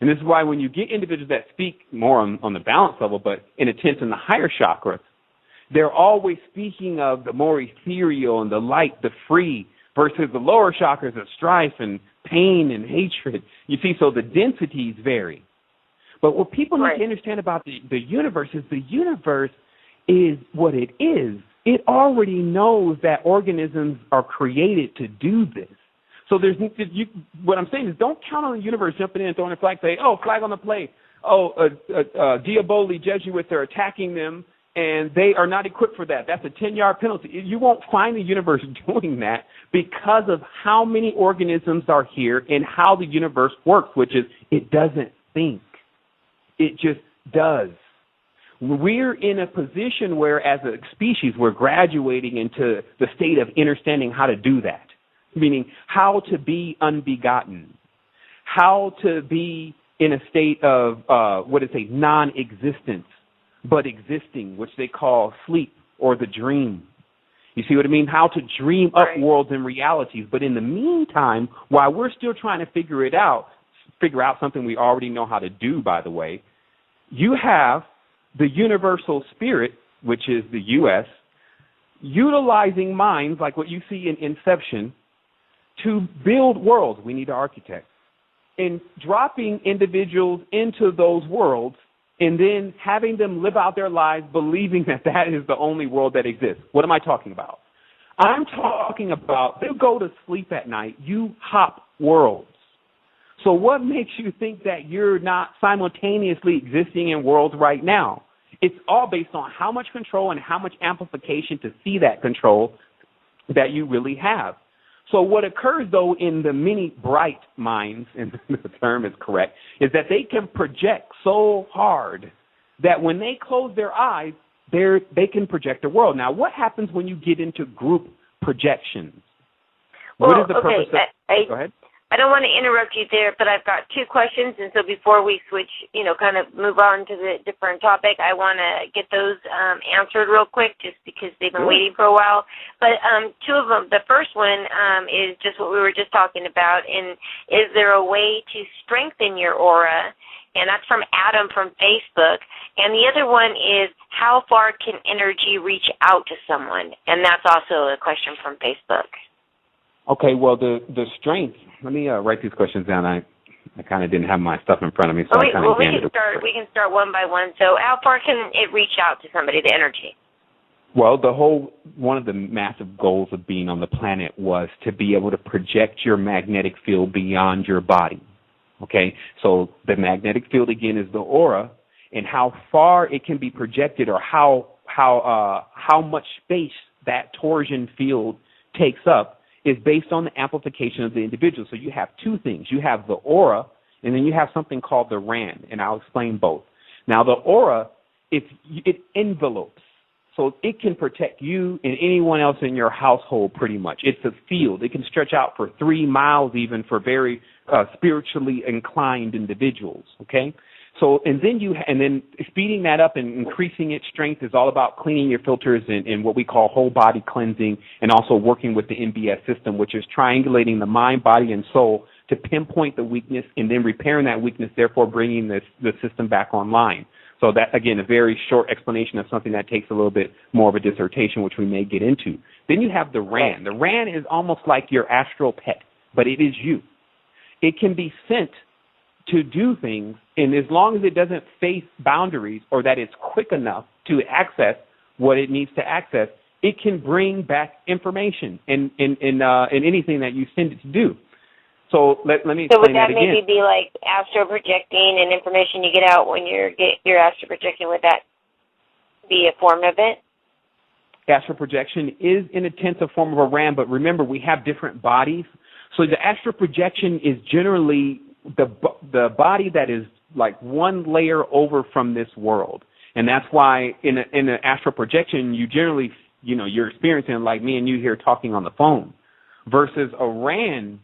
And this is why when you get individuals that speak more on the balance level, but in a sense in the higher chakras, they're always speaking of the more ethereal and the light, the free, versus the lower chakras of strife and pain and hatred. You see, so the densities vary. But what people need to understand about the universe is the universe is what it is. It already knows that organisms are created to do this. So what I'm saying is don't count on the universe jumping in and throwing a flag, say, oh, flag on the play. Oh, Diaboli Jesuits are attacking them, and they are not equipped for that. That's a 10-yard penalty. You won't find the universe doing that because of how many organisms are here and how the universe works, which is it doesn't think. It just does. We're in a position where, as a species, we're graduating into the state of understanding how to do that, meaning how to be unbegotten, how to be in a state of, non-existence, but existing, which they call sleep or the dream. You see what I mean? How to dream up worlds and realities. But in the meantime, while we're still trying to figure out something we already know how to do, by the way, you have the universal spirit, which is the U.S., utilizing minds like what you see in Inception to build worlds. We need an architect. And dropping individuals into those worlds and then having them live out their lives believing that that is the only world that exists. What am I talking about? I'm talking about they'll go to sleep at night. You hop worlds. So what makes you think that you're not simultaneously existing in worlds right now? It's all based on how much control and how much amplification to see that control that you really have. So what occurs, though, in the many bright minds, and the term is correct, is that they can project so hard that when they close their eyes, they can project the world. Now, what happens when you get into group projections? Well, what is the purpose of... Go ahead. I don't want to interrupt you there, but I've got two questions, and so before we switch, kind of move on to the different topic, I want to get those answered real quick just because they've been waiting for a while. But two of them, the first one is just what we were just talking about, and is there a way to strengthen your aura? And that's from Adam from Facebook. And the other one is, how far can energy reach out to someone? And that's also a question from Facebook. Okay, well, the strength, let me write these questions down. I kind of didn't have my stuff in front of me, so I kind of we can start one by one. So how far can it reach out to somebody, the energy? Well, one of the massive goals of being on the planet was to be able to project your magnetic field beyond your body. Okay, so the magnetic field, again, is the aura, and how far it can be projected or how much space that torsion field takes up is based on the amplification of the individual. So you have two things. You have the aura, and then you have something called the RAN, and I'll explain both. Now, the aura, it envelopes, so it can protect you and anyone else in your household pretty much. It's a field. It can stretch out for 3 miles even for very spiritually inclined individuals, okay? So, and then speeding that up and increasing its strength is all about cleaning your filters and what we call whole body cleansing, and also working with the NBS system, which is triangulating the mind, body, and soul to pinpoint the weakness and then repairing that weakness, therefore bringing the system back online. So that, again, a very short explanation of something that takes a little bit more of a dissertation, which we may get into. Then you have the RAN. The RAN is almost like your astral pet, but it is you. It can be sent to do things, and as long as it doesn't face boundaries or that it's quick enough to access what it needs to access, it can bring back information in anything that you send it to do. So let me explain that again. So would that maybe be like astral projecting and information you get out when you're astral projecting? Would that be a form of it? Astral projection is in a sense a form of a RAM, but remember, we have different bodies. So the astral projection is generally the body that is like one layer over from this world. And that's why in an astral projection, you generally, you're experiencing like me and you here talking on the phone, versus a RAN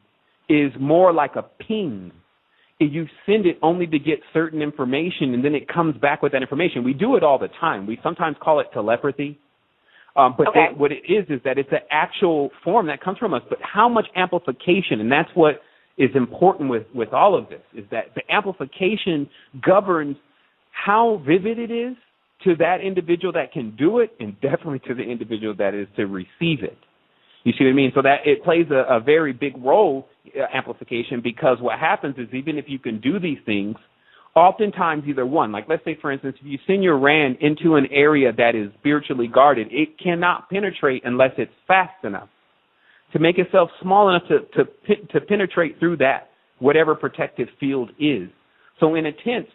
is more like a ping. You send it only to get certain information, and then it comes back with that information. We do it all the time. We sometimes call it telepathy. But okay. What it is that it's an actual form that comes from us. But how much amplification, and that's what is important with all of this, is that the amplification governs how vivid it is to that individual that can do it, and definitely to the individual that is to receive it. You see what I mean? So that it plays a very big role, amplification, because what happens is even if you can do these things, oftentimes either one, like let's say, for instance, if you send your RAN into an area that is spiritually guarded, it cannot penetrate unless it's fast enough to make itself small enough to penetrate through that, whatever protective field is. So in a sense,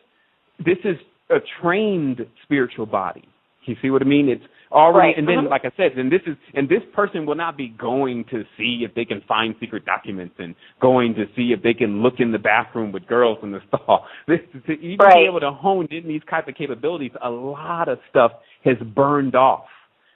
this is a trained spiritual body. You see what I mean? It's already, right. And then, like I said, this person will not be going to see if they can find secret documents and going to see if they can look in the bathroom with girls in the stall. To even be able to hone in these type of capabilities, a lot of stuff has burned off,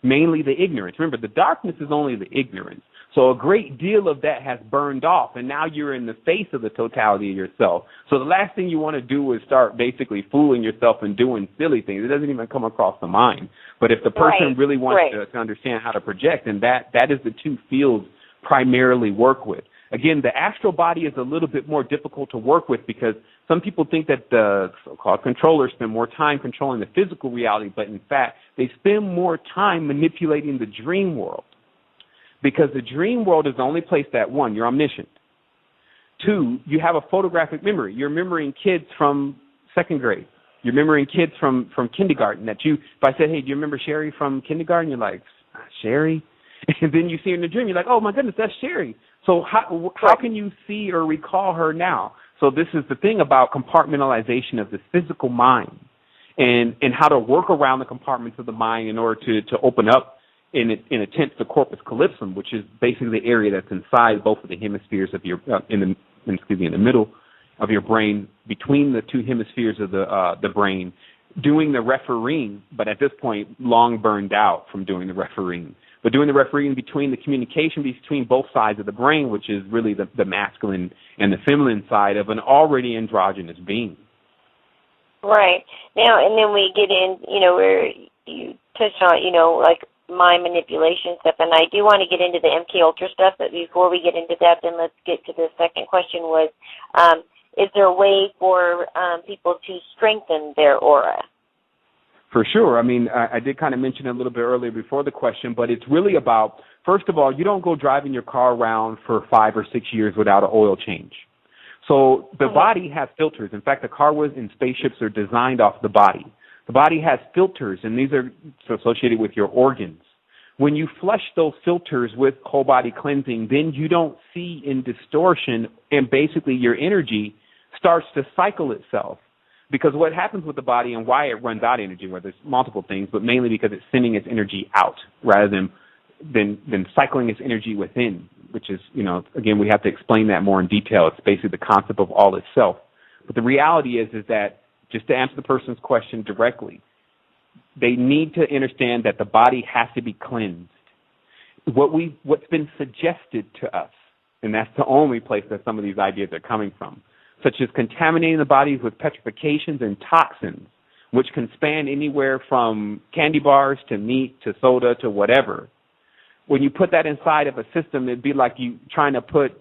mainly the ignorance. Remember, the darkness is only the ignorance. So a great deal of that has burned off, and now you're in the face of the totality of yourself. So the last thing you want to do is start basically fooling yourself and doing silly things. It doesn't even come across the mind. But if the person really wants to understand how to project, then that is the two fields primarily work with. Again, the astral body is a little bit more difficult to work with because some people think that the so-called controllers spend more time controlling the physical reality, but in fact, they spend more time manipulating the dream world. Because the dream world is the only place that, one, you're omniscient. Two, you have a photographic memory. You're remembering kids from second grade. You're remembering kids from kindergarten that if I said, hey, do you remember Sherry from kindergarten? You're like, Sherry? And then you see her in the dream. You're like, oh, my goodness, that's Sherry. So how can you see or recall her now? So this is the thing about compartmentalization of the physical mind and how to work around the compartments of the mind in order to open up in a tense the corpus callosum, which is basically the area that's inside both of the hemispheres of your in the middle of your brain, between the two hemispheres of the brain, doing the refereeing, but at this point long burned out from doing the refereeing. But doing the refereeing between the communication between both sides of the brain, which is really the masculine and the feminine side of an already androgynous being. Right. Now, and then we get in, where you touched on, like mind manipulation stuff, and I do want to get into the MK Ultra stuff, but before we get into that, then let's get to the second question was, is there a way for people to strengthen their aura? For sure. I mean, I did kind of mention it a little bit earlier before the question, but it's really about, first of all, you don't go driving your car around for 5 or 6 years without an oil change. So the body has filters. In fact, the car and spaceships are designed off the body. The body has filters, and these are associated with your organs. When you flush those filters with whole body cleansing, then you don't see in distortion, and basically your energy starts to cycle itself. Because what happens with the body and why it runs out of energy, well, there's multiple things, but mainly because it's sending its energy out rather than cycling its energy within, which is, again, we have to explain that more in detail. It's basically the concept of all itself. But the reality is that, just to answer the person's question directly, they need to understand that the body has to be cleansed. What's been suggested to us, and that's the only place that some of these ideas are coming from, such as contaminating the body with petrifications and toxins, which can span anywhere from candy bars to meat to soda to whatever. When you put that inside of a system, it'd be like you trying to put.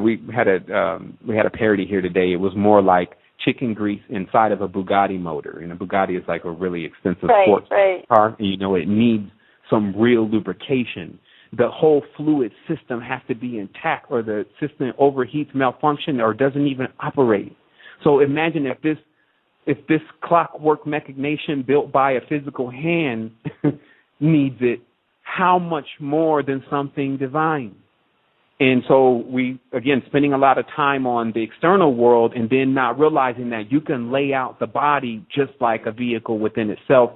we had a parody here today. It was more like chicken grease inside of a Bugatti motor, and a Bugatti is like a really expensive sports car, and it needs some real lubrication. The whole fluid system has to be intact, or the system overheats, malfunction, or doesn't even operate. So imagine if this clockwork machination built by a physical hand needs it, how much more than something divine? And so we, again, spending a lot of time on the external world and then not realizing that you can lay out the body just like a vehicle within itself.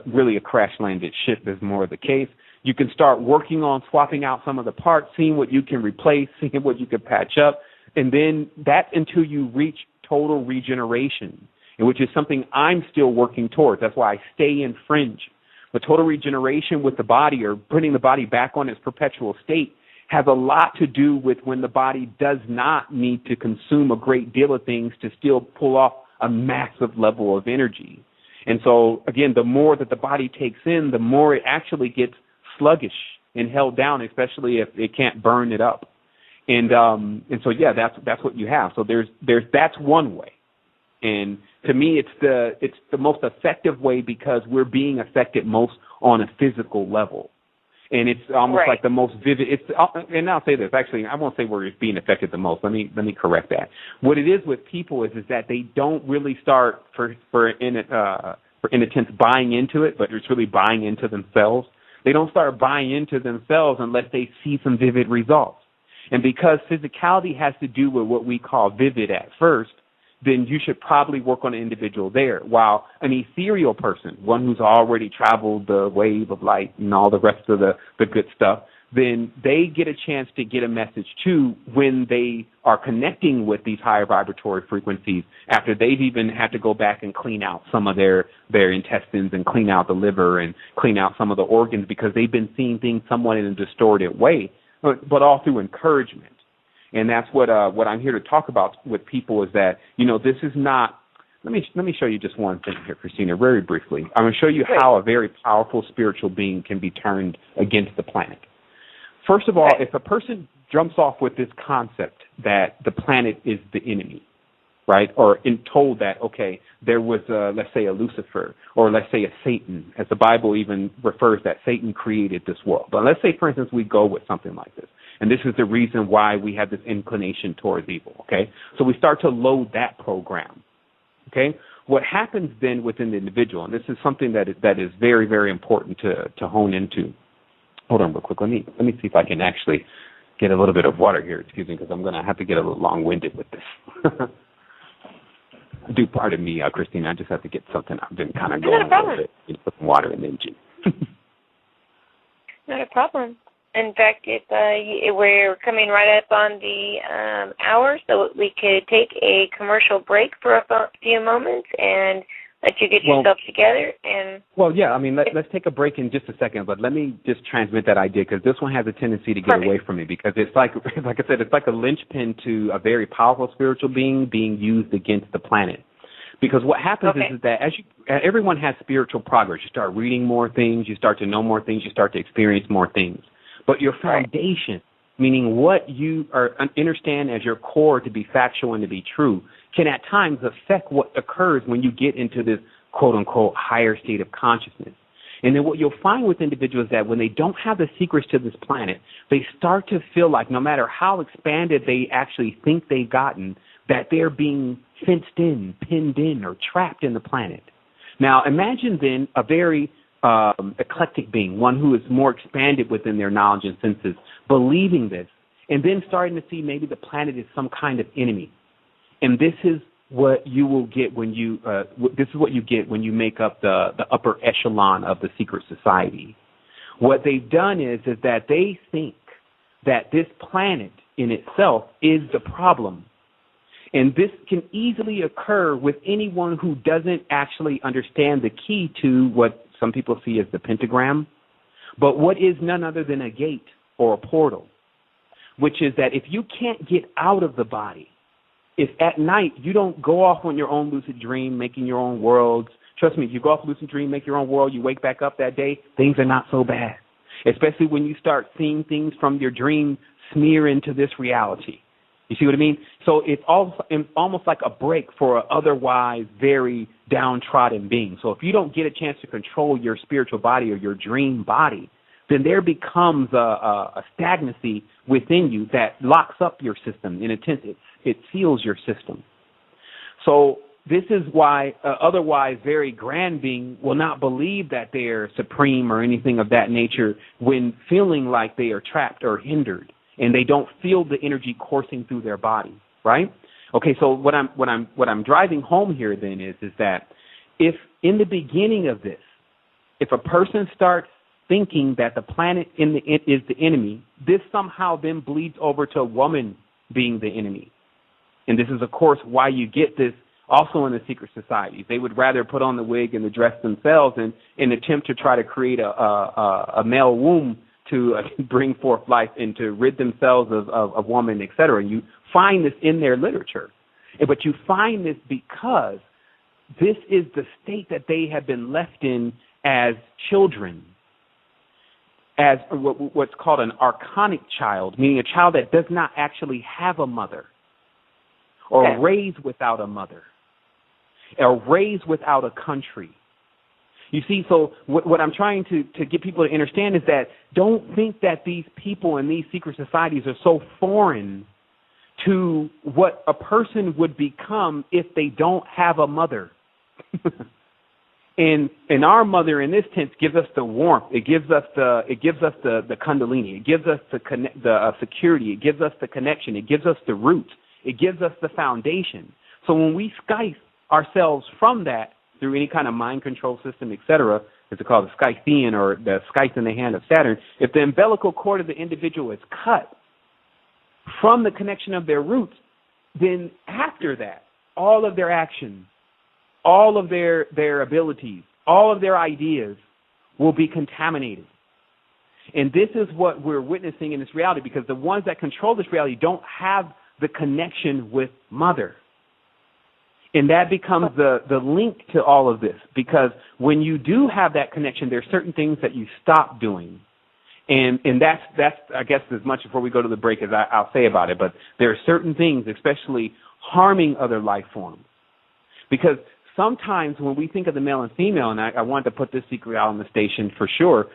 Really a crash-landed ship is more the case. You can start working on swapping out some of the parts, seeing what you can replace, seeing what you can patch up, and then that's until you reach total regeneration, which is something I'm still working towards. That's why I stay in fringe. But total regeneration with the body, or putting the body back on its perpetual state, has a lot to do with when the body does not need to consume a great deal of things to still pull off a massive level of energy. And so, again, the more that the body takes in, the more it actually gets sluggish and held down, especially if it can't burn it up. And so that's what you have. So there's that's one way. And to me, it's the most effective way because we're being affected most on a physical level. And it's almost like the most vivid. And I'll say this. Actually, I won't say where it's being affected the most. Let me correct that. What it is with people is that they don't really start in a sense buying into it, but it's really buying into themselves. They don't start buying into themselves unless they see some vivid results. And because physicality has to do with what we call vivid at first, then you should probably work on an individual there. While an ethereal person, one who's already traveled the wave of light and all the rest of the good stuff, then they get a chance to get a message too when they are connecting with these higher vibratory frequencies after they've even had to go back and clean out some of their intestines and clean out the liver and clean out some of the organs because they've been seeing things somewhat in a distorted way, but all through encouragement. And that's what I'm here to talk about with people is that, this is not, let me show you just one thing here, Christina, very briefly. I'm going to show you how a very powerful spiritual being can be turned against the planet. First of all, if a person jumps off with this concept that the planet is the enemy, right, or told that, okay, there was, let's say, a Lucifer, or let's say a Satan, as the Bible even refers that Satan created this world. But let's say, for instance, we go with something like this. And this is the reason why we have this inclination towards evil, okay? So we start to load that program, okay? What happens then within the individual, and this is something that is very, very important to hone into. Hold on real quick. Let me see if I can actually get a little bit of water here, excuse me, because I'm going to have to get a little long-winded with this. Do pardon me, Christine. I just have to get something. I've been kind of going a little bit. Put some water in the engine. Not a problem. In fact, we're coming right up on the hour, so we could take a commercial break for a few moments and let you get yourself together. Well, yeah, I mean, let's take a break in just a second, but let me just transmit that idea, because this one has a tendency to get away from me, because it's like I said, it's like a linchpin to a very powerful spiritual being used against the planet. Because what happens is that everyone has spiritual progress. You start reading more things, you start to know more things, you start to experience more things. But your foundation, meaning what you understand as your core to be factual and to be true, can at times affect what occurs when you get into this quote-unquote higher state of consciousness. And then what you'll find with individuals is that when they don't have the secrets to this planet, they start to feel like no matter how expanded they actually think they've gotten, that they're being fenced in, pinned in, or trapped in the planet. Now, imagine then a very eclectic being, one who is more expanded within their knowledge and senses, believing this, and then starting to see maybe the planet is some kind of enemy. And this is what you will get when you make up the upper echelon of the secret society. What they've done is that they think that this planet in itself is the problem. And this can easily occur with anyone who doesn't actually understand the key to what some people see as the pentagram, but what is none other than a gate or a portal, which is that if you can't get out of the body, if at night you don't go off on your own lucid dream, making your own worlds, trust me, if you go off lucid dream, make your own world, you wake back up that day, things are not so bad, especially when you start seeing things from your dream smear into this reality. You see what I mean? So it's almost like a break for an otherwise very downtrodden being. So if you don't get a chance to control your spiritual body or your dream body, then there becomes a stagnancy within you that locks up your system. In a sense, it seals your system. So this is why otherwise very grand being will not believe that they are supreme or anything of that nature when feeling like they are trapped or hindered, and they don't feel the energy coursing through their body, right? Okay, so what I'm driving home here then is that if in the beginning of this, if a person starts thinking that the planet is the enemy, this somehow then bleeds over to a woman being the enemy. And this is, of course, why you get this also in the secret societies. They would rather put on the wig and the dress themselves and attempt to try to create a male womb to bring forth life and to rid themselves of woman, etc. And you find this in their literature. But you find this because this is the state that they have been left in as children, as what's called an archonic child, meaning a child that does not actually have a mother, or raised without a mother, or raised without a country. You see, so what I'm trying to get people to understand is that don't think that these people in these secret societies are so foreign to what a person would become if they don't have a mother. And our mother in this sense gives us the warmth. It gives us the Kundalini. It gives us the security. It gives us the connection. It gives us the roots. It gives us the foundation. So when we Skype ourselves from that through any kind of mind control system, etc., it's called the Skythian or the Skythe in the hand of Saturn, if the umbilical cord of the individual is cut from the connection of their roots, then after that, all of their actions, all of their abilities, all of their ideas will be contaminated. And this is what we're witnessing in this reality, because the ones that control this reality don't have the connection with Mother. And that becomes the link to all of this, because when you do have that connection, there are certain things that you stop doing. And that's I guess as much before we go to the break as I'll say about it, but there are certain things, especially harming other life forms. Because sometimes when we think of the male and female, and I wanted to put this secret out on the station for sure,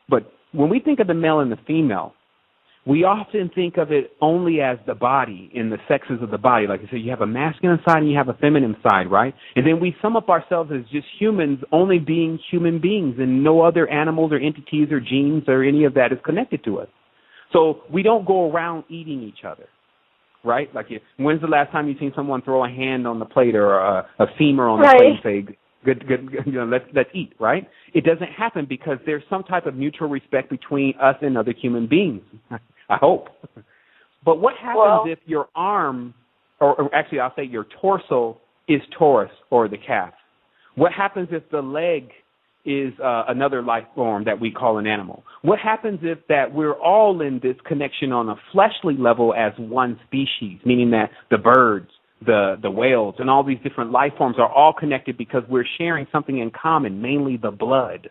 but when we think of the male and the female, we often think of it only as the body and the sexes of the body. Like I said, you have a masculine side and you have a feminine side, right? And then we sum up ourselves as just humans, only being human beings, and no other animals or entities or genes or any of that is connected to us. So we don't go around eating each other, right? Like, when's the last time you seen someone throw a hand on the plate or a femur on the plate and say, good, let's eat, right? It doesn't happen because there's some type of mutual respect between us and other human beings, I hope. But what happens if your arm, or actually I'll say your torso is Taurus or the calf? What happens if the leg is another life form that we call an animal? What happens if that we're all in this connection on a fleshly level as one species, meaning that the birds, the whales, and all these different life forms are all connected because we're sharing something in common, mainly the blood,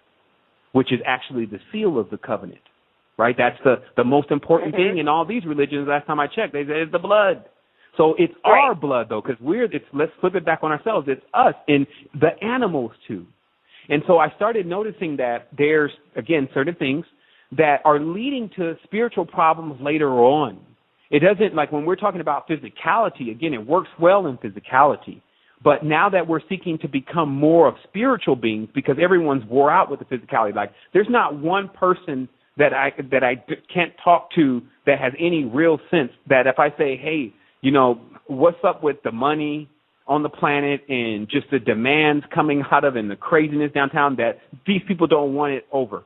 which is actually the seal of the covenant, right? That's the most important thing in all these religions. Last time I checked, they say it's the blood. So it's our blood, though, because let's flip it back on ourselves. It's us and the animals, too. And so I started noticing that there's, again, certain things that are leading to spiritual problems later on. It doesn't, like when we're talking about physicality, again, it works well in physicality. But now that we're seeking to become more of spiritual beings, because everyone's wore out with the physicality, like there's not one person that I can't talk to that has any real sense that if I say, hey, what's up with the money on the planet and just the demands coming out of and the craziness downtown, that these people don't want it over.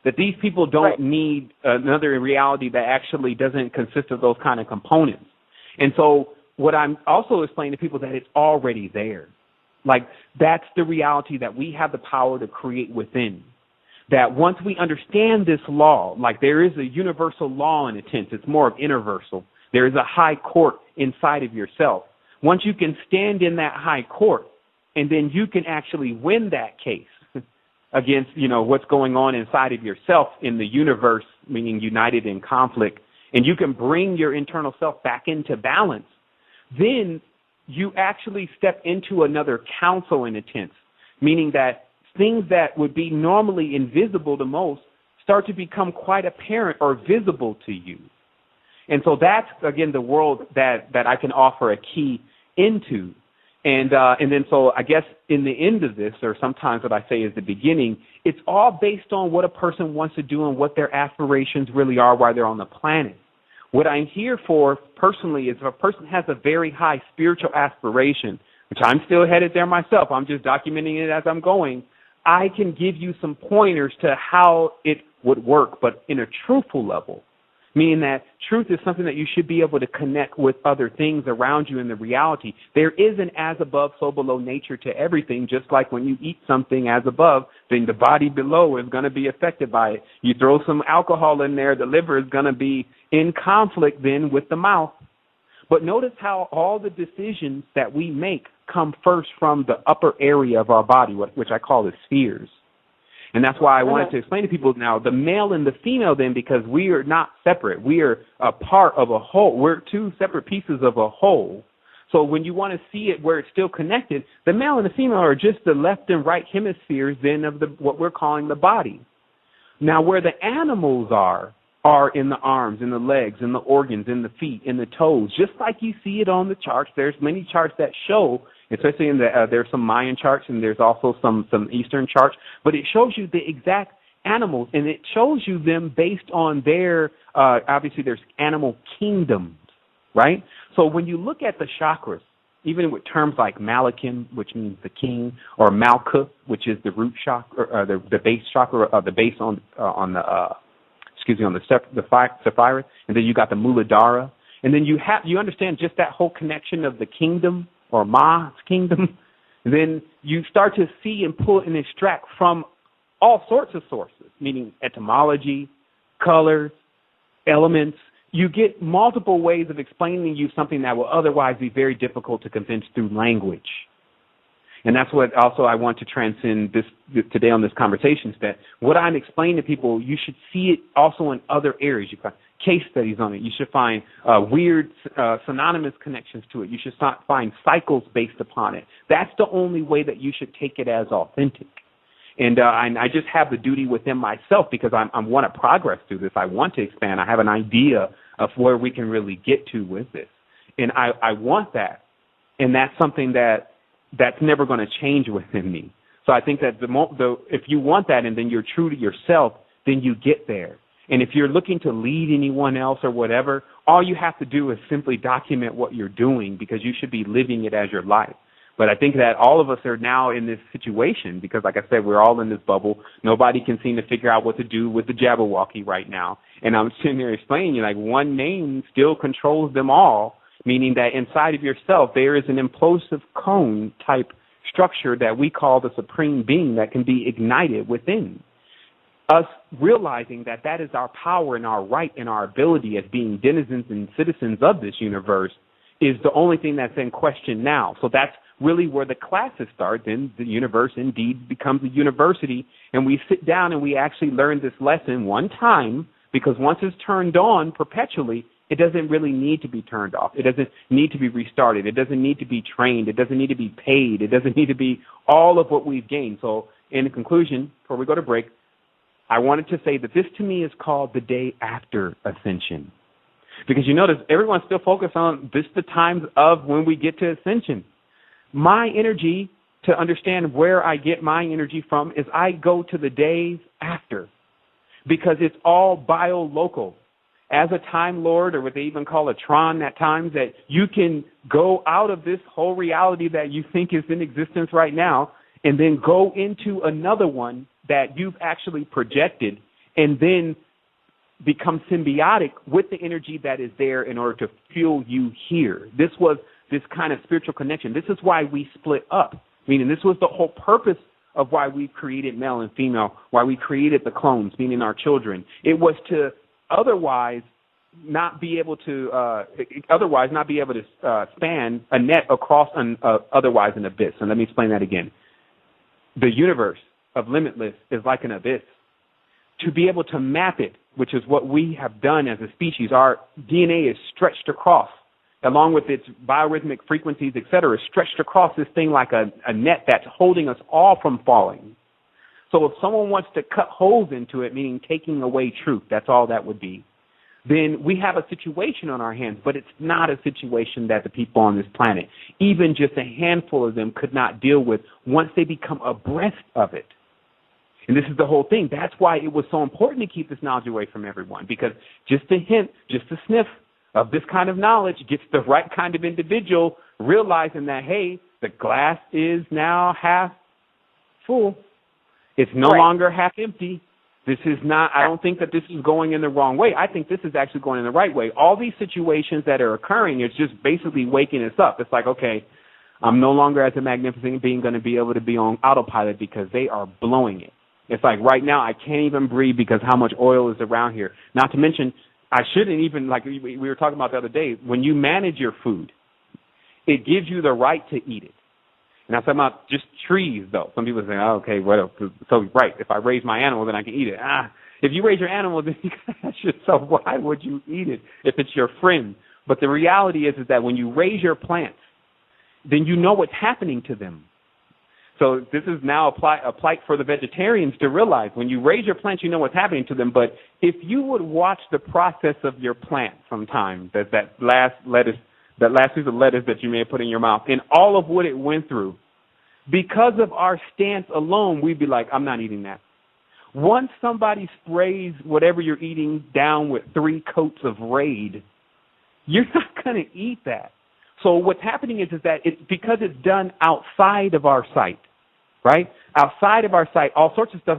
That these people don't need another reality that actually doesn't consist of those kind of components. And so what I'm also explaining to people that it's already there. Like that's the reality that we have the power to create within. That once we understand this law, like there is a universal law in a sense, it's more of innerversal. There is a high court inside of yourself. Once you can stand in that high court, and then you can actually win that case against, what's going on inside of yourself in the universe, meaning united in conflict, and you can bring your internal self back into balance, then you actually step into another council in a sense, meaning that things that would be normally invisible to most start to become quite apparent or visible to you. And so that's, again, the world that I can offer a key into. And then so I guess in the end of this, or sometimes what I say is the beginning, it's all based on what a person wants to do and what their aspirations really are while they're on the planet. What I'm here for personally is if a person has a very high spiritual aspiration, which I'm still headed there myself, I'm just documenting it as I'm going, I can give you some pointers to how it would work, but in a truthful level. Meaning that truth is something that you should be able to connect with other things around you in the reality. There is an as above, so below nature to everything, just like when you eat something as above, then the body below is going to be affected by it. You throw some alcohol in there, the liver is going to be in conflict then with the mouth. But notice how all the decisions that we make come first from the upper area of our body, which I call the spheres. And that's why I wanted to explain to people now the male and the female then, because we are not separate. We are a part of a whole. We're two separate pieces of a whole. So when you want to see it where it's still connected, the male and the female are just the left and right hemispheres then of what we're calling the body. Now where the animals are in the arms, in the legs, in the organs, in the feet, in the toes, just like you see it on the charts. There's many charts that show, especially in there's some Mayan charts and there's also some Eastern charts, but it shows you the exact animals, and it shows you them based on their, obviously there's animal kingdoms, right? So when you look at the chakras, even with terms like Malakim, which means the king, or Malkuth, which is the root chakra, the base chakra, the base on the Sapphire, and then you got the Muladhara, and then you understand just that whole connection of the kingdom, or Ma's kingdom, then you start to see and pull and extract from all sorts of sources, meaning etymology, colors, elements. You get multiple ways of explaining to you something that will otherwise be very difficult to convince through language. And that's what also I want to transcend today on this conversation, is that what I'm explaining to people, you should see it also in other areas. You find case studies on it. You should find weird synonymous connections to it. You should find cycles based upon it. That's the only way that you should take it as authentic. And I just have the duty within myself, because I want to progress through this. I want to expand. I have an idea of where we can really get to with this. And I want that. And that's something that's never going to change within me. So I think that if you want that and then you're true to yourself, then you get there. And if you're looking to lead anyone else or whatever, all you have to do is simply document what you're doing, because you should be living it as your life. But I think that all of us are now in this situation because, like I said, we're all in this bubble. Nobody can seem to figure out what to do with the Jabberwocky right now. And I'm sitting there explaining, like, one name still controls them all, meaning that inside of yourself there is an implosive cone type structure that we call the Supreme Being that can be ignited within. Us realizing that that is our power and our right and our ability as being denizens and citizens of this universe is the only thing that's in question now. So that's really where the classes start. Then the universe indeed becomes a university, and we sit down and we actually learn this lesson one time, because once it's turned on perpetually, it doesn't really need to be turned off. It doesn't need to be restarted. It doesn't need to be trained. It doesn't need to be paid. It doesn't need to be all of what we've gained. So in conclusion, before we go to break, I wanted to say that this to me is called the day after ascension. Because you notice everyone's still focused on this, the times of when we get to ascension. My energy, to understand where I get my energy from, is I go to the days after, because it's all biolocal. As a Time Lord, or what they even call a Tron at times, that you can go out of this whole reality that you think is in existence right now and then go into another one that you've actually projected, and then become symbiotic with the energy that is there in order to fuel you here. This was this kind of spiritual connection. This is why we split up, meaning this was the whole purpose of why we created male and female, why we created the clones, meaning our children. It was to otherwise not be able to span a net across otherwise an abyss. And let me explain that again. The universe of limitless is like an abyss. To be able to map it, which is what we have done as a species, our DNA is stretched across, along with its biorhythmic frequencies, et cetera, stretched across this thing like a net that's holding us all from falling. So if someone wants to cut holes into it, meaning taking away truth, that's all that would be, then we have a situation on our hands, but it's not a situation that the people on this planet, even just a handful of them, could not deal with once they become abreast of it. And this is the whole thing. That's why it was so important to keep this knowledge away from everyone, because just a hint, just a sniff of this kind of knowledge gets the right kind of individual realizing that, hey, the glass is now half full. It's no longer half empty. This is not, I don't think that this is going in the wrong way. I think this is actually going in the right way. All these situations that are occurring is just basically waking us up. It's like, okay, I'm no longer as a magnificent being going to be able to be on autopilot because they are blowing it. It's like right now I can't even breathe because how much oil is around here. Not to mention, I shouldn't even, like we were talking about the other day, when you manage your food, it gives you the right to eat it. And I'm talking about just trees, though. Some people say, oh, okay, well, so right, if I raise my animal, then I can eat it. If you raise your animal, then you can ask yourself, why would you eat it if it's your friend? But the reality is that when you raise your plants, then you know what's happening to them. So this is now a plight for the vegetarians to realize. When you raise your plants, you know what's happening to them. But if you would watch the process of your plant sometime, that last piece of lettuce that you may have put in your mouth, and all of what it went through, because of our stance alone, we'd be like, I'm not eating that. Once somebody sprays whatever you're eating down with 3 coats of Raid, you're not going to eat that. So what's happening is that it's because it's done outside of our sight, right? Outside of our sight, all sorts of stuff,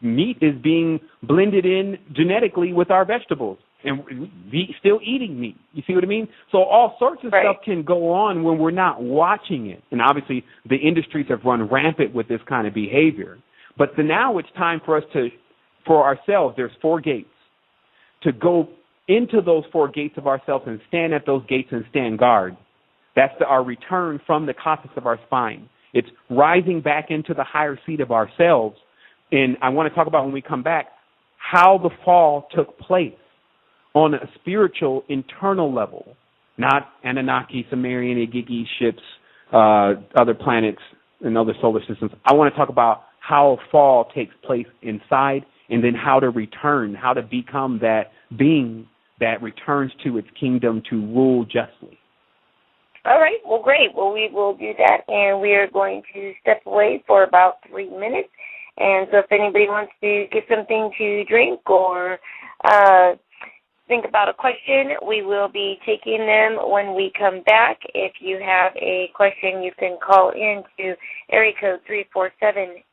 meat is being blended in genetically with our vegetables. And we still eating meat. You see what I mean? So all sorts of stuff can go on when we're not watching it. And obviously the industries have run rampant with this kind of behavior. But now it's time for us for ourselves, there's 4 gates, to go into those 4 gates of ourselves and stand at those gates and stand guard. That's our return from the cosmos of our spine. It's rising back into the higher seat of ourselves. And I want to talk about, when we come back, how the fall took place on a spiritual, internal level, not Anunnaki, Sumerian, Igigi ships, other planets, and other solar systems. I want to talk about how a fall takes place inside, and then how to return, how to become that being that returns to its kingdom to rule justly. All right. Well, great. Well, we will do that, and we are going to step away for about 3 minutes. And so if anybody wants to get something to drink or think about a question, we will be taking them when we come back. If you have a question, you can call in to area code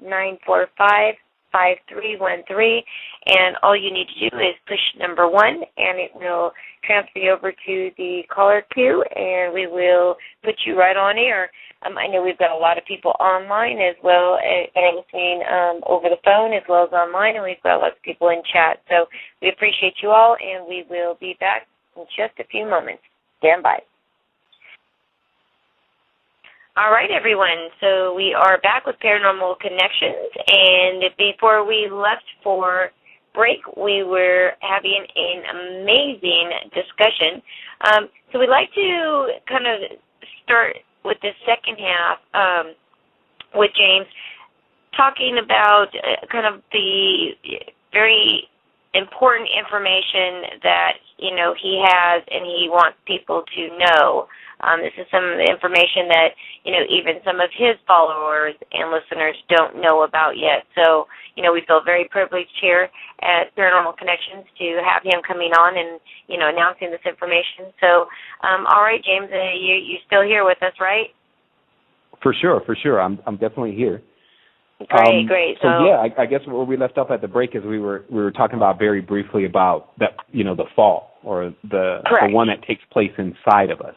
347-945-5313, and all you need to do is push number 1, and it will transfer you over to the caller queue, and we will put you right on air. I know we've got a lot of people online as well that are listening over the phone as well as online, and we've got lots of people in chat. So we appreciate you all, and we will be back in just a few moments. Stand by. All right, everyone. So we are back with Paranormal Connections, and before we left for break, we were having an amazing discussion. So we'd like to kind of start with the second half with James, talking about kind of the very important information that, you know, he has and he wants people to know. This is some of the information that, you know, even some of his followers and listeners don't know about yet. So, you know, we feel very privileged here at Paranormal Connections to have him coming on and, you know, announcing this information. So, all right, James, you're still here with us, right? For sure. I'm definitely here. Great. So yeah, I guess where we left off at the break is we were talking about very briefly about that, you know, the fall or the one that takes place inside of us.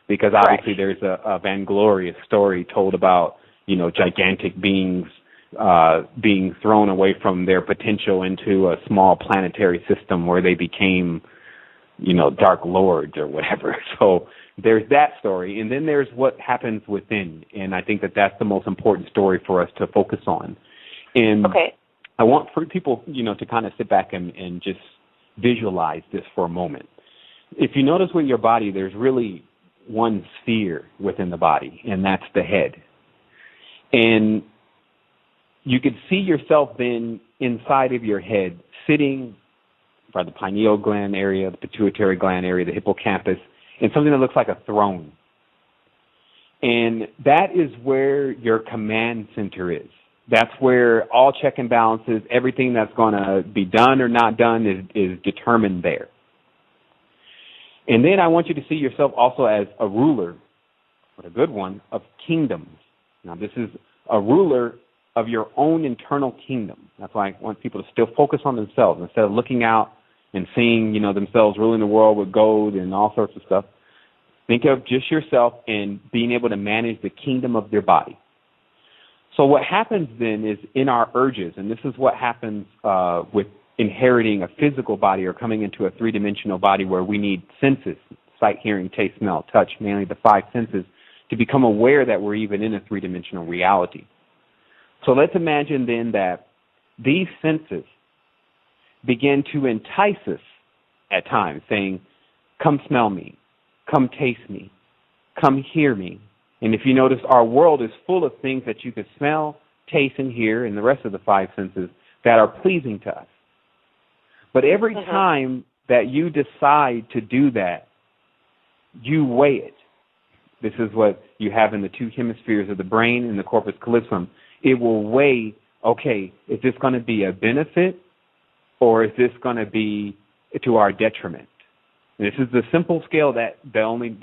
Because obviously there's a vainglorious story told about, you know, gigantic beings being thrown away from their potential into a small planetary system where they became, you know, dark lords or whatever. So there's that story. And then there's what happens within. And I think that that's the most important story for us to focus on. And I want for people, you know, to kind of sit back and just visualize this for a moment. If you notice with your body, there's really one sphere within the body, and that's the head. And you could see yourself then inside of your head, sitting by the pineal gland area, the pituitary gland area, the hippocampus, in something that looks like a throne. And that is where your command center is. That's where all check and balances, everything that's going to be done or not done is determined there. And then I want you to see yourself also as a ruler, but a good one, of kingdoms. Now, this is a ruler of your own internal kingdom. That's why I want people to still focus on themselves instead of looking out and seeing, you know, themselves ruling the world with gold and all sorts of stuff. Think of just yourself and being able to manage the kingdom of your body. So what happens then is in our urges, and this is what happens with inheriting a physical body or coming into a three-dimensional body where we need senses, sight, hearing, taste, smell, touch, mainly the 5 senses, to become aware that we're even in a three-dimensional reality. So let's imagine then that these senses begin to entice us at times, saying, come smell me, come taste me, come hear me. And if you notice, our world is full of things that you can smell, taste, and hear, and the rest of the 5 senses that are pleasing to us. But every time that you decide to do that, you weigh it. This is what you have in the 2 hemispheres of the brain and the corpus callosum. It will weigh, okay, is this going to be a benefit or is this going to be to our detriment? And this is the simple scale that's the only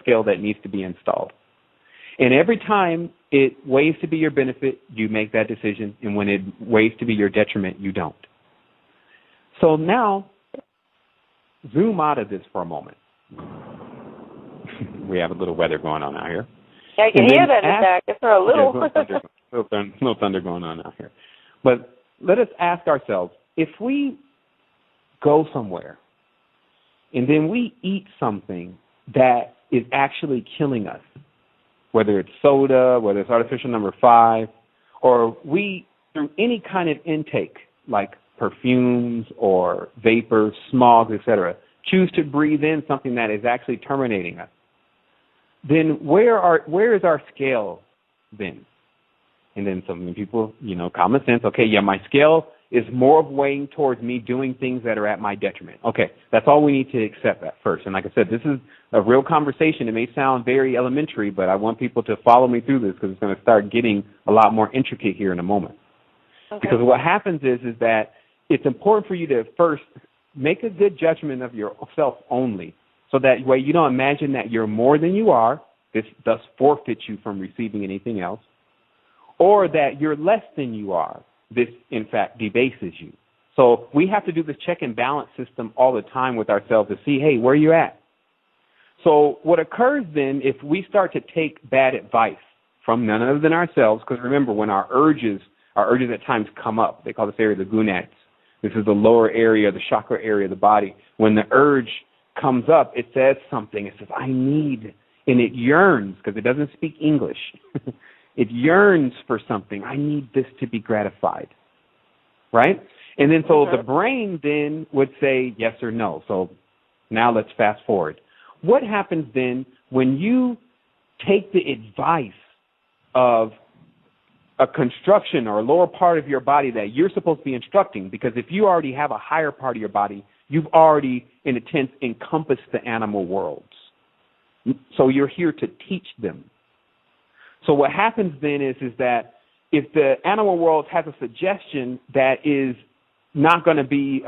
scale that needs to be installed. And every time it weighs to be your benefit, you make that decision. And when it weighs to be your detriment, you don't. So now, zoom out of this for a moment. We have a little weather going on out here. Yeah, I can hear that in the back. It's for a little. Little thunder going on out here. But let us ask ourselves, if we go somewhere and then we eat something that is actually killing us, whether it's soda, whether it's artificial number 5, or we, through any kind of intake, like perfumes or vapor, smog, etc., choose to breathe in something that is actually terminating us, then where is our scale then? And then some people, common sense, okay, yeah, my scale is more of weighing towards me doing things that are at my detriment. Okay, that's all we need to accept at first. And like I said, this is a real conversation. It may sound very elementary, but I want people to follow me through this because it's going to start getting a lot more intricate here in a moment. Okay. Because what happens is that it's important for you to first make a good judgment of yourself only, so that way you don't imagine that you're more than you are. This thus forfeits you from receiving anything else, or that you're less than you are. This, in fact, debases you. So we have to do this check and balance system all the time with ourselves to see, hey, where are you at? So what occurs then if we start to take bad advice from none other than ourselves, because remember, when our urges at times come up, they call this area the gonads. This is the lower area, the chakra area of the body. When the urge comes up, it says something. It says, I need, and it yearns, because it doesn't speak English. It yearns for something. I need this to be gratified, right? And then so the brain then would say yes or no. So now let's fast forward. What happens then when you take the advice of a construction or a lower part of your body that you're supposed to be instructing? Because if you already have a higher part of your body, you've already, in a sense, encompassed the animal worlds. So you're here to teach them. So what happens then is that if the animal world has a suggestion that is not going to be,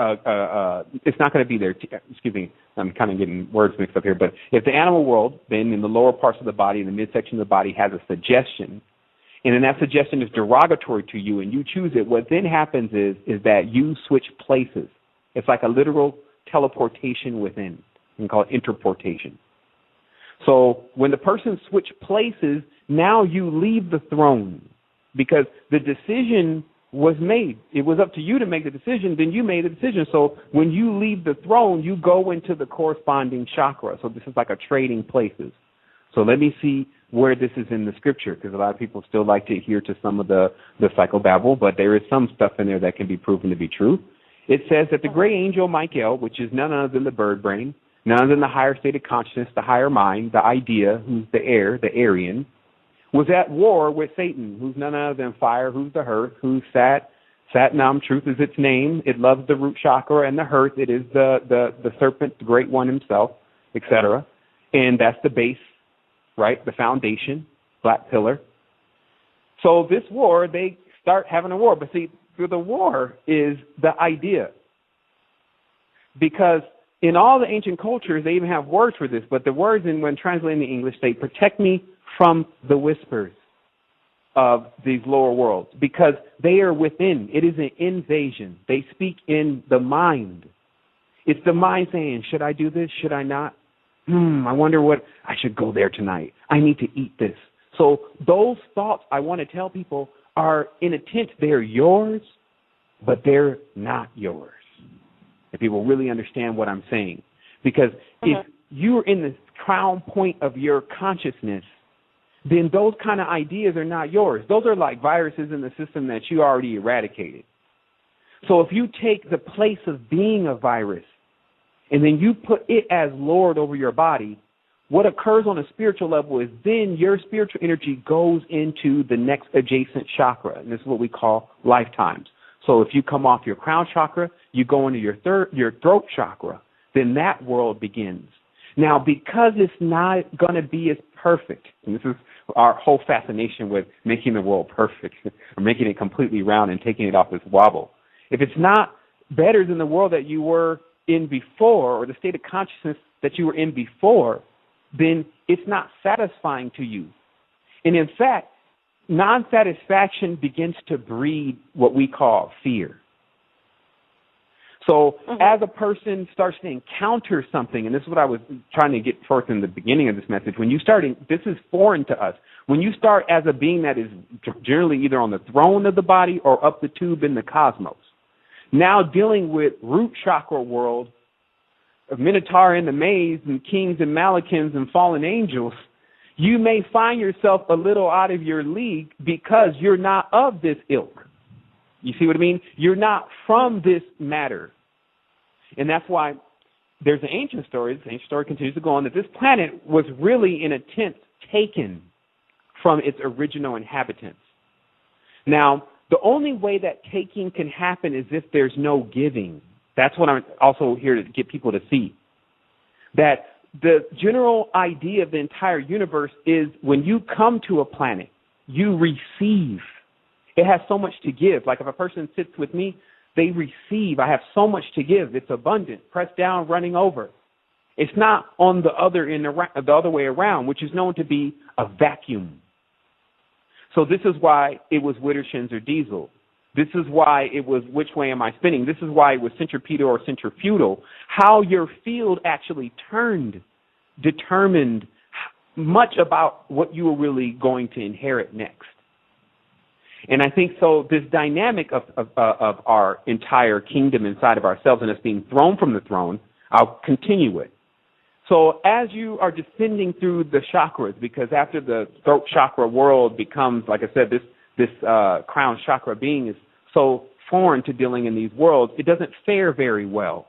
it's not going to be there. Excuse me, I'm kind of getting words mixed up here. But if the animal world, then in the lower parts of the body, in the midsection of the body, has a suggestion, and then that suggestion is derogatory to you, and you choose it, what then happens is that you switch places. It's like a literal teleportation within. You can call it interportation. So when the person switched places, now you leave the throne because the decision was made. It was up to you to make the decision, then you made the decision. So when you leave the throne, you go into the corresponding chakra. So this is like a trading places. So let me see where this is in the scripture, because a lot of people still like to adhere to some of the psychobabble, but there is some stuff in there that can be proven to be true. It says that the great angel Michael, which is none other than the bird brain, none other than the higher state of consciousness, the higher mind, the idea, who's the air, the Aryan, was at war with Satan, who's none other than fire, who's the hearth, who's Satnam, truth is its name. It loves the root chakra and the hearth. It is the serpent, the great one himself, etc. And that's the base, right, the foundation, black pillar. So this war, they start having a war. But see, the war is the idea. Because in all the ancient cultures, they even have words for this, but the words, when translating the English, say, protect me from the whispers of these lower worlds, because they are within. It is an invasion. They speak in the mind. It's the mind saying, should I do this? Should I not? I wonder what, I should go there tonight. I need to eat this. So those thoughts, I want to tell people, are, in a sense, they're yours, but they're not yours. If people really understand what I'm saying. Because if you're in the crown point of your consciousness, then those kind of ideas are not yours. Those are like viruses in the system that you already eradicated. So if you take the place of being a virus and then you put it as Lord over your body, what occurs on a spiritual level is then your spiritual energy goes into the next adjacent chakra, and this is what we call lifetimes. So if you come off your crown chakra, you go into your throat chakra, then that world begins. Now, because it's not going to be as perfect, and this is our whole fascination with making the world perfect, or making it completely round and taking it off this wobble. If it's not better than the world that you were in before, or the state of consciousness that you were in before, then it's not satisfying to you. And in fact, non-satisfaction begins to breed what we call fear. So as a person starts to encounter something, and this is what I was trying to get forth in the beginning of this message, when you start, this is foreign to us. When you start as a being that is generally either on the throne of the body or up the tube in the cosmos, now dealing with root chakra world, of Minotaur in the maze and kings and Malekins and fallen angels, you may find yourself a little out of your league because you're not of this ilk. You see what I mean? You're not from this matter. And that's why there's an ancient story, the ancient story continues to go on, that this planet was really in a sense taken from its original inhabitants. Now, the only way that taking can happen is if there's no giving. That's what I'm also here to get people to see. That the general idea of the entire universe is when you come to a planet, you receive. It has so much to give. Like if a person sits with me, they receive. I have so much to give. It's abundant, pressed down, running over. It's not on the other way around, which is known to be a vacuum. So this is why it was Widdershins or diesel. This is why it was which way am I spinning. This is why it was centripetal or centrifugal. How your field actually turned determined much about what you were really going to inherit next. And I think so this dynamic of our entire kingdom inside of ourselves and us being thrown from the throne, I'll continue it. So as you are descending through the chakras, because after the throat chakra world becomes, like I said, this crown chakra being is so foreign to dealing in these worlds, it doesn't fare very well.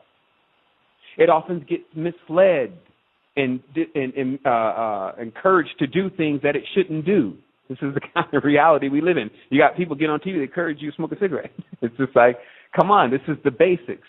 It often gets misled and encouraged to do things that it shouldn't do. This is the kind of reality we live in. You got people get on TV that encourage you to smoke a cigarette. It's just like, come on, this is the basics.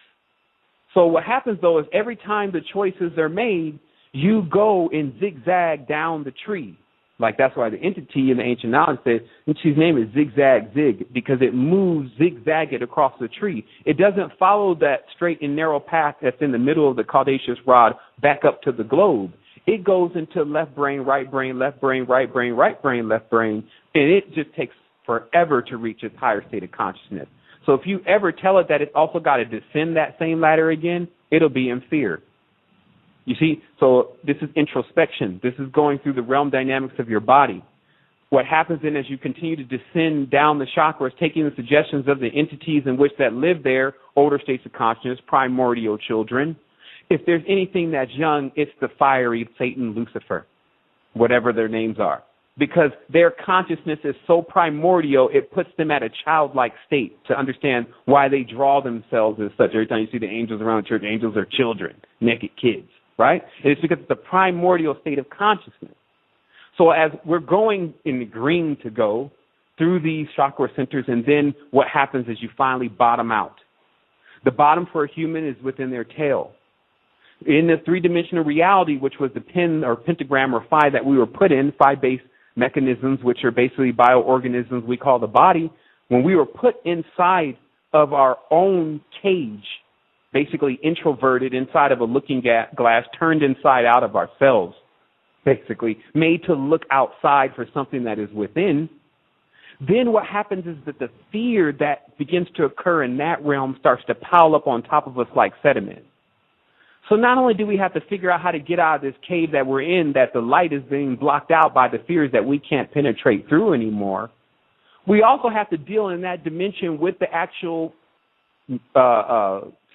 So what happens, though, is every time the choices are made, you go and zigzag down the tree. Like that's why the entity in the ancient knowledge says, its name is zigzag zig, because it moves zigzagged across the tree. It doesn't follow that straight and narrow path that's in the middle of the caudacious rod back up to the globe. It goes into left brain, right brain, left brain, right brain, right brain, left brain, and it just takes forever to reach its higher state of consciousness. So if you ever tell it that it's also got to descend that same ladder again, it'll be in fear. You see, so this is introspection. This is going through the realm dynamics of your body. What happens then as you continue to descend down the chakras, taking the suggestions of the entities in which that live there, older states of consciousness, primordial children. If there's anything that's young, it's the fiery Satan, Lucifer, whatever their names are. Because their consciousness is so primordial, it puts them at a childlike state to understand why they draw themselves as such. Every time you see the angels around the church, angels are children, naked kids, right? And it's because it's the primordial state of consciousness. So as we're going in the green to go through these chakra centers, and then what happens is you finally bottom out. The bottom for a human is within their tail. In the three-dimensional reality, which was the pen or pentagram or phi that we were put in, phi-based mechanisms, which are basically bioorganisms we call the body, when we were put inside of our own cage, basically introverted inside of a looking glass, turned inside out of ourselves, basically made to look outside for something that is within, then what happens is that the fear that begins to occur in that realm starts to pile up on top of us like sediment. So not only do we have to figure out how to get out of this cave that we're in, that the light is being blocked out by the fears that we can't penetrate through anymore, we also have to deal in that dimension with the actual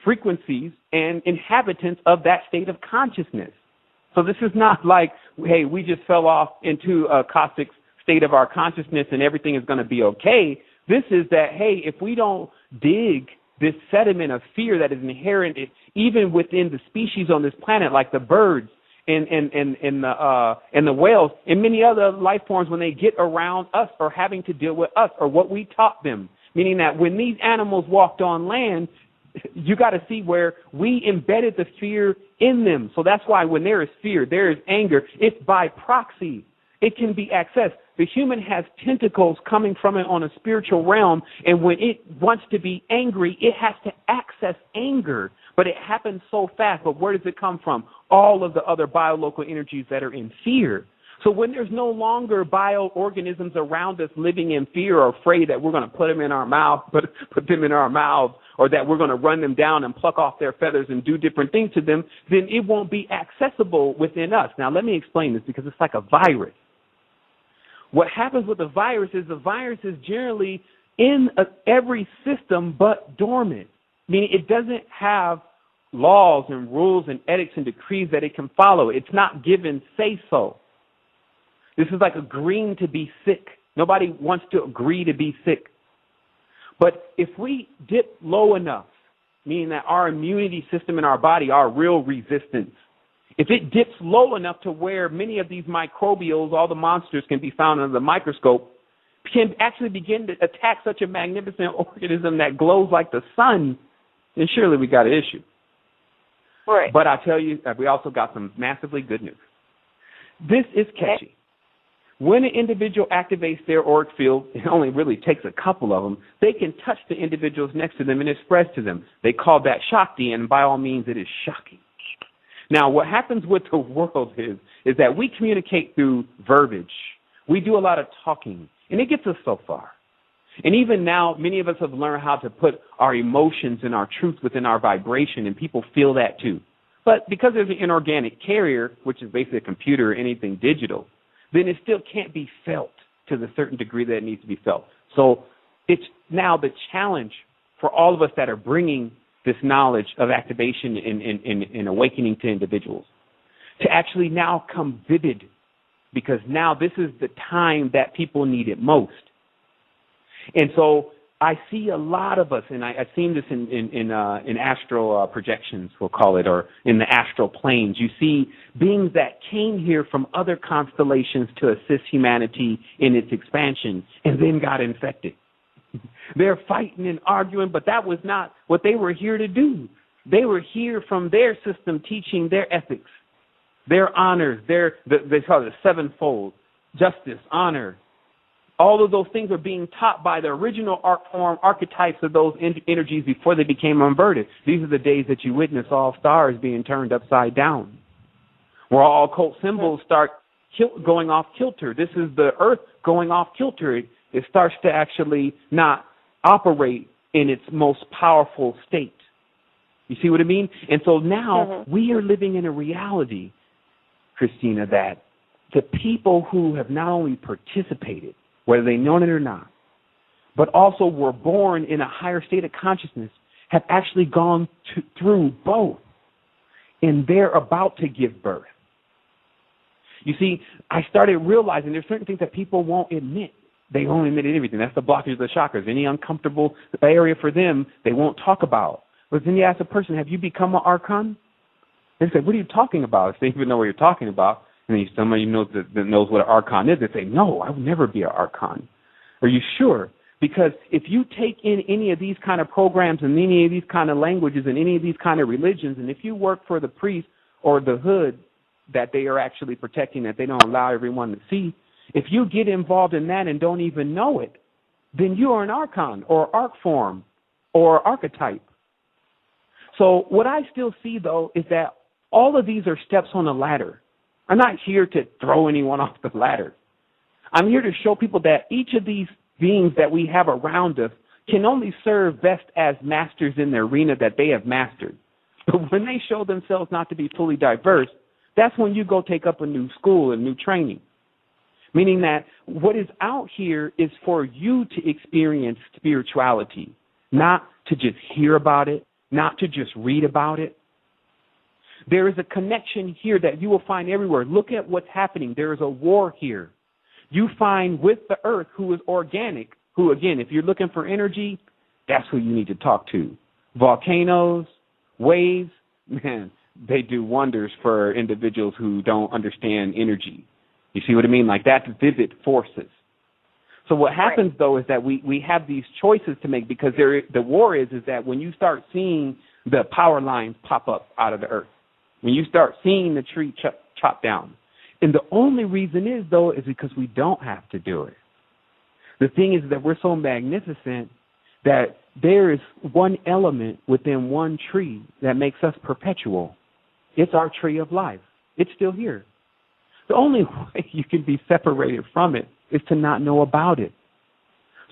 frequencies and inhabitants of that state of consciousness. So this is not like, hey, we just fell off into a caustic state of our consciousness and everything is going to be okay. This is that, hey, if we don't dig this sediment of fear that is inherent even within the species on this planet, like the birds and the whales and many other life forms, when they get around us or having to deal with us or what we taught them, meaning that when these animals walked on land, you got to see where we embedded the fear in them. So that's why when there is fear, there is anger. It's by proxy. It can be accessed. The human has tentacles coming from it on a spiritual realm, and when it wants to be angry, it has to access anger. But it happens so fast. But where does it come from? All of the other biolocal energies that are in fear. So when there's no longer bioorganisms around us living in fear or afraid that we're going to put them in our mouth, put them in our mouths, or that we're going to run them down and pluck off their feathers and do different things to them, then it won't be accessible within us. Now, let me explain this because it's like a virus. What happens with the virus is generally in every system but dormant, meaning it doesn't have laws and rules and edicts and decrees that it can follow. It's not given say-so. This is like agreeing to be sick. Nobody wants to agree to be sick. But if we dip low enough, meaning that our immunity system in our body, our real resistance, if it dips low enough to where many of these microbials, all the monsters can be found under the microscope, can actually begin to attack such a magnificent organism that glows like the sun, then surely we got an issue. Right. But I tell you, we also got some massively good news. This is catchy. When an individual activates their auric field, it only really takes a couple of them, they can touch the individuals next to them and express to them. They call that Shakti, and by all means, it is shocking. Now, what happens with the world is that we communicate through verbiage. We do a lot of talking, and it gets us so far. And even now, many of us have learned how to put our emotions and our truth within our vibration, and people feel that too. But because there's an inorganic carrier, which is basically a computer or anything digital, then it still can't be felt to the certain degree that it needs to be felt. So it's now the challenge for all of us that are bringing this knowledge of activation and awakening to individuals to actually now come vivid, because now this is the time that people need it most. And so I see a lot of us, and I've seen this in astral projections, we'll call it, or in the astral planes. You see beings that came here from other constellations to assist humanity in its expansion and then got infected. They're fighting and arguing, but that was not what they were here to do. They were here from their system teaching their ethics, their honors, they call it sevenfold, justice, honor. All of those things are being taught by the original art form archetypes of those energies before they became inverted. These are the days that you witness all stars being turned upside down, where all occult symbols start going off kilter. This is the earth going off kilter. It starts to actually not operate in its most powerful state. You see what I mean? And so now we are living in a reality, Christina, that the people who have not only participated, whether they know it or not, but also were born in a higher state of consciousness, have actually gone through both, and they're about to give birth. You see, I started realizing there's certain things that people won't admit. They won't admit everything. That's the blockage of the chakras. Any uncomfortable area for them, they won't talk about. But then you ask a person, have you become an archon? They say, what are you talking about? If they even know what you're talking about, and then somebody knows that knows what an archon is, they say, no, I would never be an archon. Are you sure? Because if you take in any of these kind of programs and any of these kind of languages and any of these kind of religions, and if you work for the priest or the hood that they are actually protecting, that they don't allow everyone to see, if you get involved in that and don't even know it, then you are an archon or arc form or archetype. So what I still see, though, is that all of these are steps on a ladder. I'm not here to throw anyone off the ladder. I'm here to show people that each of these beings that we have around us can only serve best as masters in the arena that they have mastered. But when they show themselves not to be fully diverse, that's when you go take up a new school and new training. Meaning that what is out here is for you to experience spirituality, not to just hear about it, not to just read about it. There is a connection here that you will find everywhere. Look at what's happening. There is a war here. You find with the earth who is organic, who, again, if you're looking for energy, that's who you need to talk to. Volcanoes, waves, man, they do wonders for individuals who don't understand energy. You see what I mean? Like that's vivid forces. So what happens, though, is that we have these choices to make, because the war is that when you start seeing the power lines pop up out of the earth, when you start seeing the tree chop down. And the only reason is, though, is because we don't have to do it. The thing is that we're so magnificent that there is one element within one tree that makes us perpetual. It's our tree of life. It's still here. The only way you can be separated from it is to not know about it.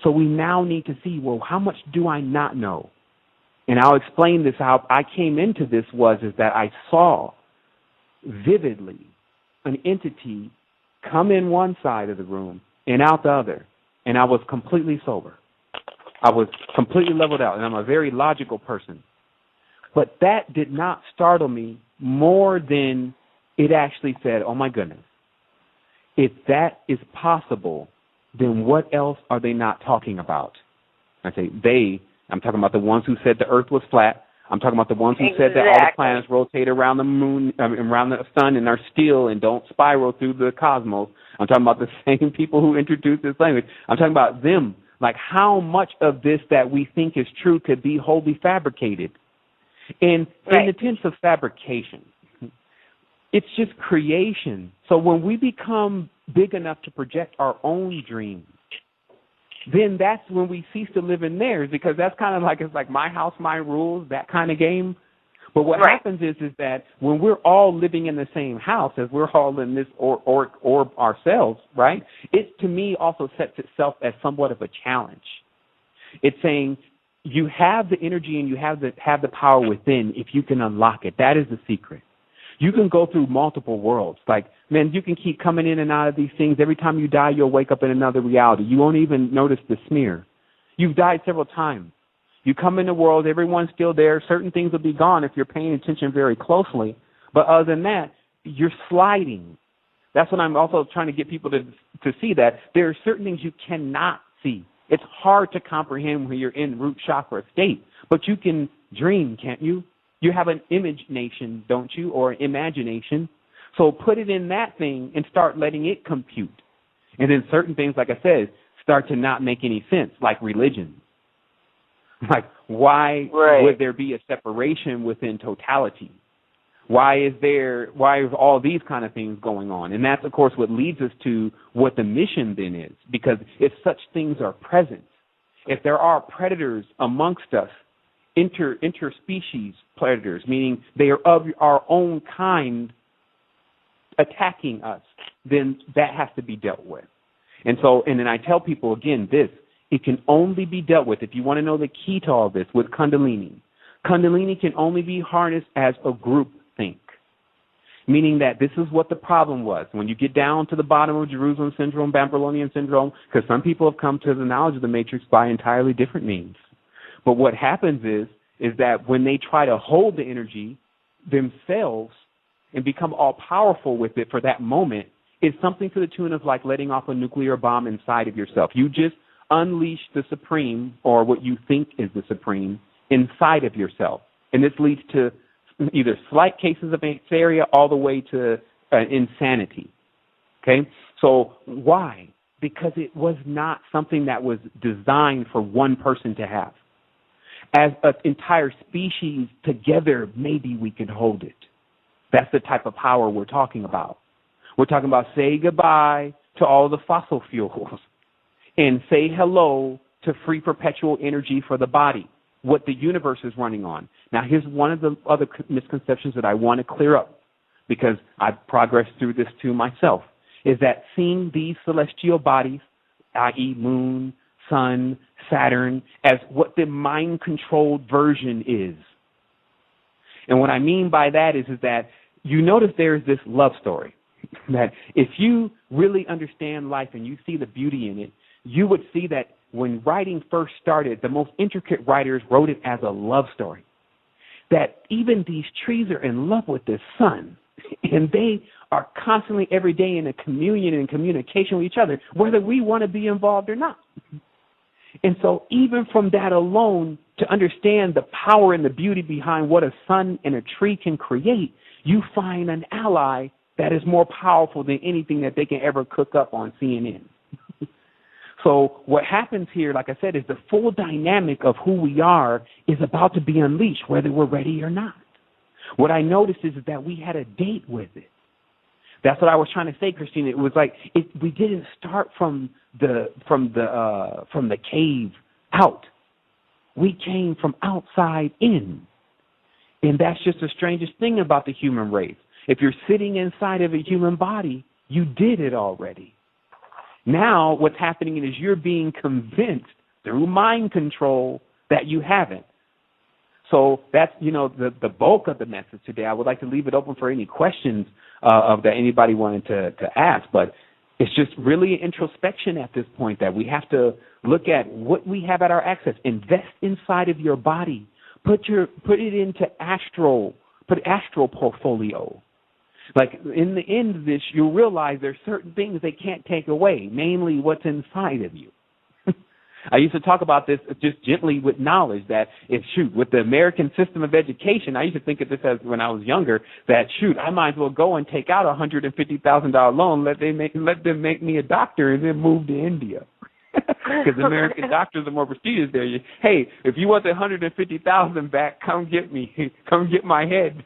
So we now need to see, well, how much do I not know? And I'll explain this. How I came into this is that I saw vividly an entity come in one side of the room and out the other, and I was completely sober. I was completely leveled out, and I'm a very logical person. But that did not startle me more than it actually said, oh, my goodness, if that is possible, then what else are they not talking about? I say they. I'm talking about the ones who said the earth was flat. I'm talking about the ones who said that all the planets rotate around the moon, around the sun, and are still and don't spiral through the cosmos. I'm talking about the same people who introduced this language. I'm talking about them. Like how much of this that we think is true could be wholly fabricated. And in the sense of fabrication, it's just creation. So when we become big enough to project our own dreams, then that's when we cease to live in theirs, because that's kind of like, it's like my house, my rules, that kind of game. But what happens is that when we're all living in the same house, as we're all in this orb ourselves, right, it to me also sets itself as somewhat of a challenge. It's saying you have the energy and you have the power within if you can unlock it. That is the secret. You can go through multiple worlds. Like, man, you can keep coming in and out of these things. Every time you die, you'll wake up in another reality. You won't even notice the smear. You've died several times. You come in the world, everyone's still there. Certain things will be gone if you're paying attention very closely. But other than that, you're sliding. That's what I'm also trying to get people to see, that there are certain things you cannot see. It's hard to comprehend when you're in root chakra state. But you can dream, can't you? You have an imagination, don't you, or imagination. So put it in that thing and start letting it compute. And then certain things, like I said, start to not make any sense, like religion. Like, why would there be a separation within totality? Why is all these kind of things going on? And that's, of course, what leads us to what the mission then is. Because if such things are present, if there are predators amongst us, interspecies predators, meaning they are of our own kind attacking us, then that has to be dealt with. And then I tell people again this, it can only be dealt with, if you want to know the key to all this, with Kundalini. Kundalini can only be harnessed as a group think, meaning that this is what the problem was. When you get down to the bottom of Jerusalem syndrome, Babylonian syndrome, because some people have come to the knowledge of the matrix by entirely different means. But what happens is that when they try to hold the energy themselves and become all powerful with it for that moment, it's something to the tune of like letting off a nuclear bomb inside of yourself. You just unleash the supreme, or what you think is the supreme, inside of yourself. And this leads to either slight cases of hysteria all the way to insanity. Okay? So why? Because it was not something that was designed for one person to have. As an entire species together, maybe we could hold it. That's the type of power we're talking about. We're talking about say goodbye to all the fossil fuels and say hello to free perpetual energy for the body, what the universe is running on. Now, here's one of the other misconceptions that I want to clear up, because I've progressed through this too myself, is that seeing these celestial bodies, i.e. moon, sun, Saturn, as what the mind-controlled version is. And what I mean by that is that you notice there is this love story, that if you really understand life and you see the beauty in it, you would see that when writing first started, the most intricate writers wrote it as a love story. That even these trees are in love with the sun, and they are constantly every day in a communion and communication with each other, whether we want to be involved or not. And so even from that alone, to understand the power and the beauty behind what a sun and a tree can create, you find an ally that is more powerful than anything that they can ever cook up on CNN. So what happens here, like I said, is the full dynamic of who we are is about to be unleashed, whether we're ready or not. What I noticed is that we had a date with it. That's what I was trying to say, Christina. It was like we didn't start from the cave out. We came from outside in. And that's just the strangest thing about the human race. If you're sitting inside of a human body, you did it already. Now what's happening is you're being convinced through mind control that you haven't. So that's, the bulk of the message today. I would like to leave it open for any questions of that anybody wanted to ask. But it's just really introspection at this point, that we have to look at what we have at our access. Invest inside of your body. Put it into astral portfolio. Like in the end of this, you'll realize there's certain things they can't take away, mainly what's inside of you. I used to talk about this just gently with knowledge that with the American system of education, I used to think of this as when I was younger, that I might as well go and take out a $150,000 loan, let them make me a doctor and then move to India. Because American doctors are more prestigious there. Hey, if you want the $150,000 back, come get me. Come get my head.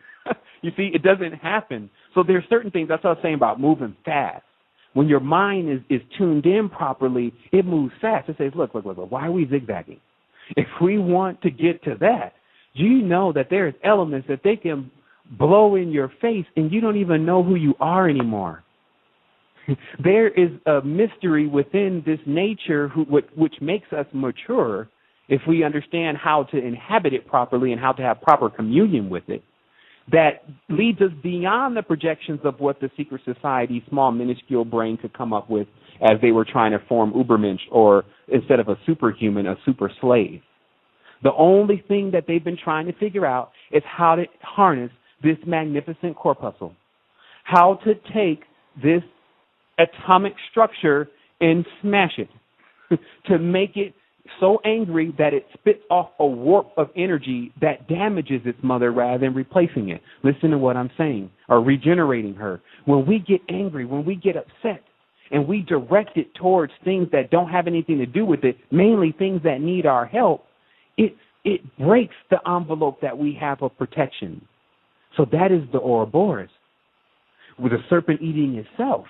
You see, it doesn't happen. So there's certain things, that's what I was saying about moving fast. When your mind is tuned in properly, it moves fast. It says, look, why are we zigzagging? If we want to get to that, you know that there's elements that they can blow in your face and you don't even know who you are anymore. There is a mystery within this nature which makes us mature if we understand how to inhabit it properly and how to have proper communion with it. That leads us beyond the projections of what the secret society, small, minuscule brain could come up with as they were trying to form Ubermensch, or instead of a superhuman, a super slave. The only thing that they've been trying to figure out is how to harness this magnificent corpuscle, how to take this atomic structure and smash it, to make it so angry that it spits off a warp of energy that damages its mother rather than replacing it. Listen to what I'm saying, or regenerating her. When we get angry, when we get upset, and we direct it towards things that don't have anything to do with it, mainly things that need our help, it breaks the envelope that we have of protection. So that is the Ouroboros, with the serpent eating itself.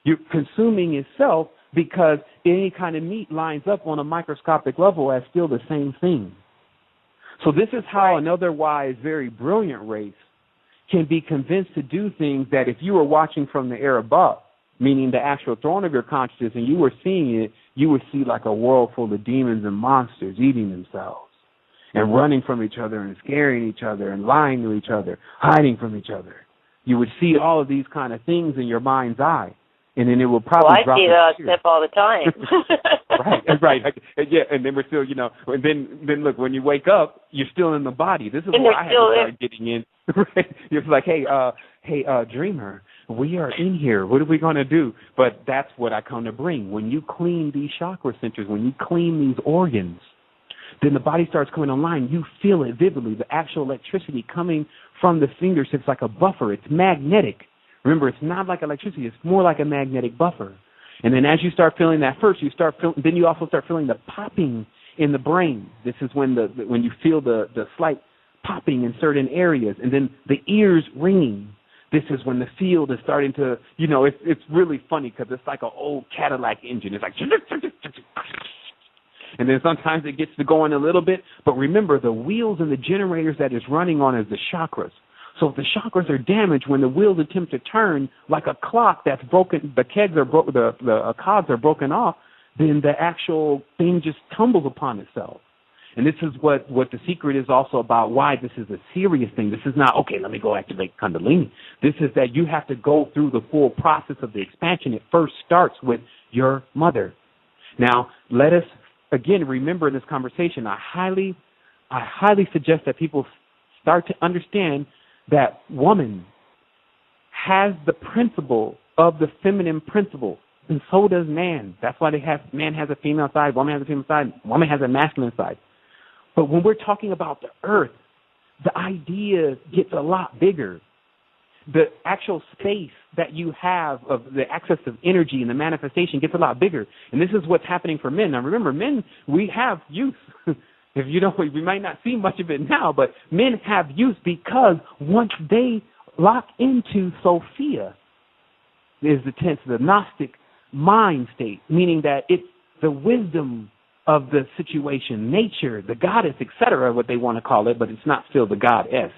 You're consuming itself because any kind of meat lines up on a microscopic level as still the same thing. So this is how an otherwise very brilliant race can be convinced to do things that if you were watching from the air above, meaning the actual throne of your consciousness, and you were seeing it, you would see like a world full of demons and monsters eating themselves and running from each other and scaring each other and lying to each other, hiding from each other. You would see all of these kind of things in your mind's eye. And then it will probably drop. I see that step all the time. right. Yeah, and then we're still, and then look, when you wake up, you're still in the body. This is where I had to start getting in. Right? It's like, hey, dreamer, we are in here. What are we going to do? But that's what I come to bring. When you clean these chakra centers, when you clean these organs, then the body starts coming online. You feel it vividly. The actual electricity coming from the fingertips like a buffer. It's magnetic. Remember, it's not like electricity. It's more like a magnetic buffer. And then as you start feeling that first, then you also start feeling the popping in the brain. This is when you feel the slight popping in certain areas. And then the ears ringing. This is when the field is starting to, it's really funny because it's like an old Cadillac engine. It's like, and then sometimes it gets to going a little bit. But remember, the wheels and the generators that it's running on is the chakras. So if the chakras are damaged, when the wheels attempt to turn like a clock that's broken, the cogs are broken off, then the actual thing just tumbles upon itself. And this is what the secret is also about, why this is a serious thing. This is not, okay, let me go activate Kundalini. This is that you have to go through the full process of the expansion. It first starts with your mother. Now, let us, again, remember in this conversation, I highly suggest that people start to understand that woman has the principle of the feminine principle, and so does man. That's why man has a female side, woman has a female side, woman has a masculine side. But when we're talking about the earth, the idea gets a lot bigger. The actual space that you have of the access of energy and the manifestation gets a lot bigger. And this is what's happening for men. Now remember, men, we have youth. If you don't, we might not see much of it now, but men have use because once they lock into Sophia, is the Gnostic mind state, meaning that it's the wisdom of the situation, nature, the goddess, etc., what they want to call it, but it's not still the goddess.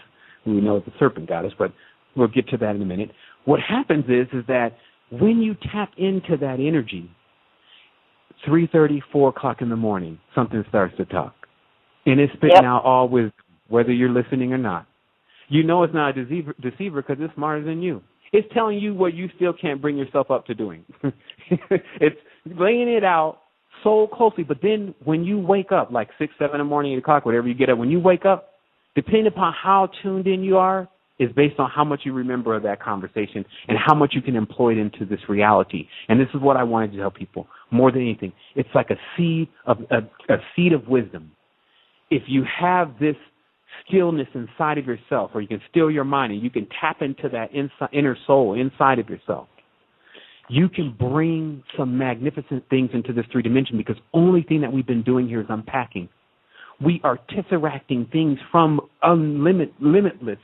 We know it's the serpent goddess, but we'll get to that in a minute. What happens is that when you tap into that energy, 3:30, 4 o'clock in the morning, something starts to talk. And it's spitting out all wisdom, whether you're listening or not. You know it's not a deceiver because it's smarter than you. It's telling you what you still can't bring yourself up to doing. It's laying it out so closely. But then when you wake up, like 6, 7 in the morning, 8 o'clock, whatever you get up, when you wake up, depending upon how tuned in you are, is based on how much you remember of that conversation and how much you can employ it into this reality. And this is what I wanted to tell people more than anything. It's like a seed of wisdom. If you have this stillness inside of yourself, or you can still your mind and you can tap into that inner soul inside of yourself, you can bring some magnificent things into this 3 dimension, because only thing that we've been doing here is unpacking. We are tesseracting things from limitless.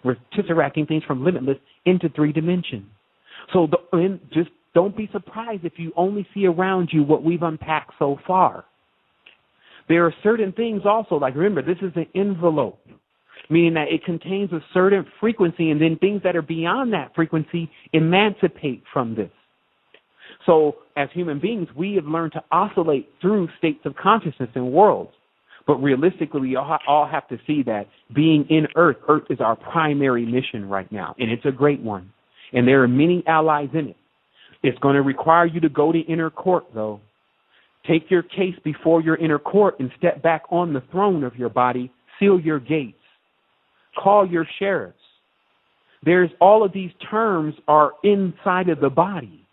We're tesseracting things from limitless into 3 dimension. So just don't be surprised if you only see around you what we've unpacked so far. There are certain things also, like remember, this is an envelope, meaning that it contains a certain frequency, and then things that are beyond that frequency emancipate from this. So as human beings, we have learned to oscillate through states of consciousness and worlds. But realistically, we all have to see that being in Earth is our primary mission right now, and it's a great one. And there are many allies in it. It's going to require you to go to inner court, though. Take your case before your inner court and step back on the throne of your body, seal your gates, call your sheriffs. There's all of these terms are inside of the body.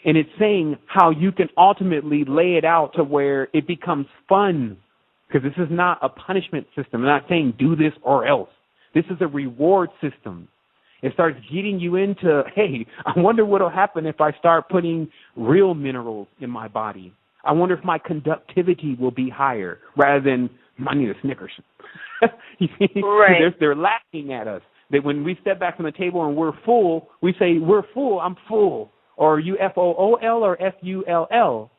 And it's saying how you can ultimately lay it out to where it becomes fun. Because this is not a punishment system. I'm not saying do this or else. This is a reward system. It starts getting you into, hey, I wonder what will happen if I start putting real minerals in my body. I wonder if my conductivity will be higher rather than, I need a Snickers. You see? Right. They're laughing at us. That when we step back from the table and we're full, we say, we're full, I'm full. Or you F-O-O-L or F-U-L-L.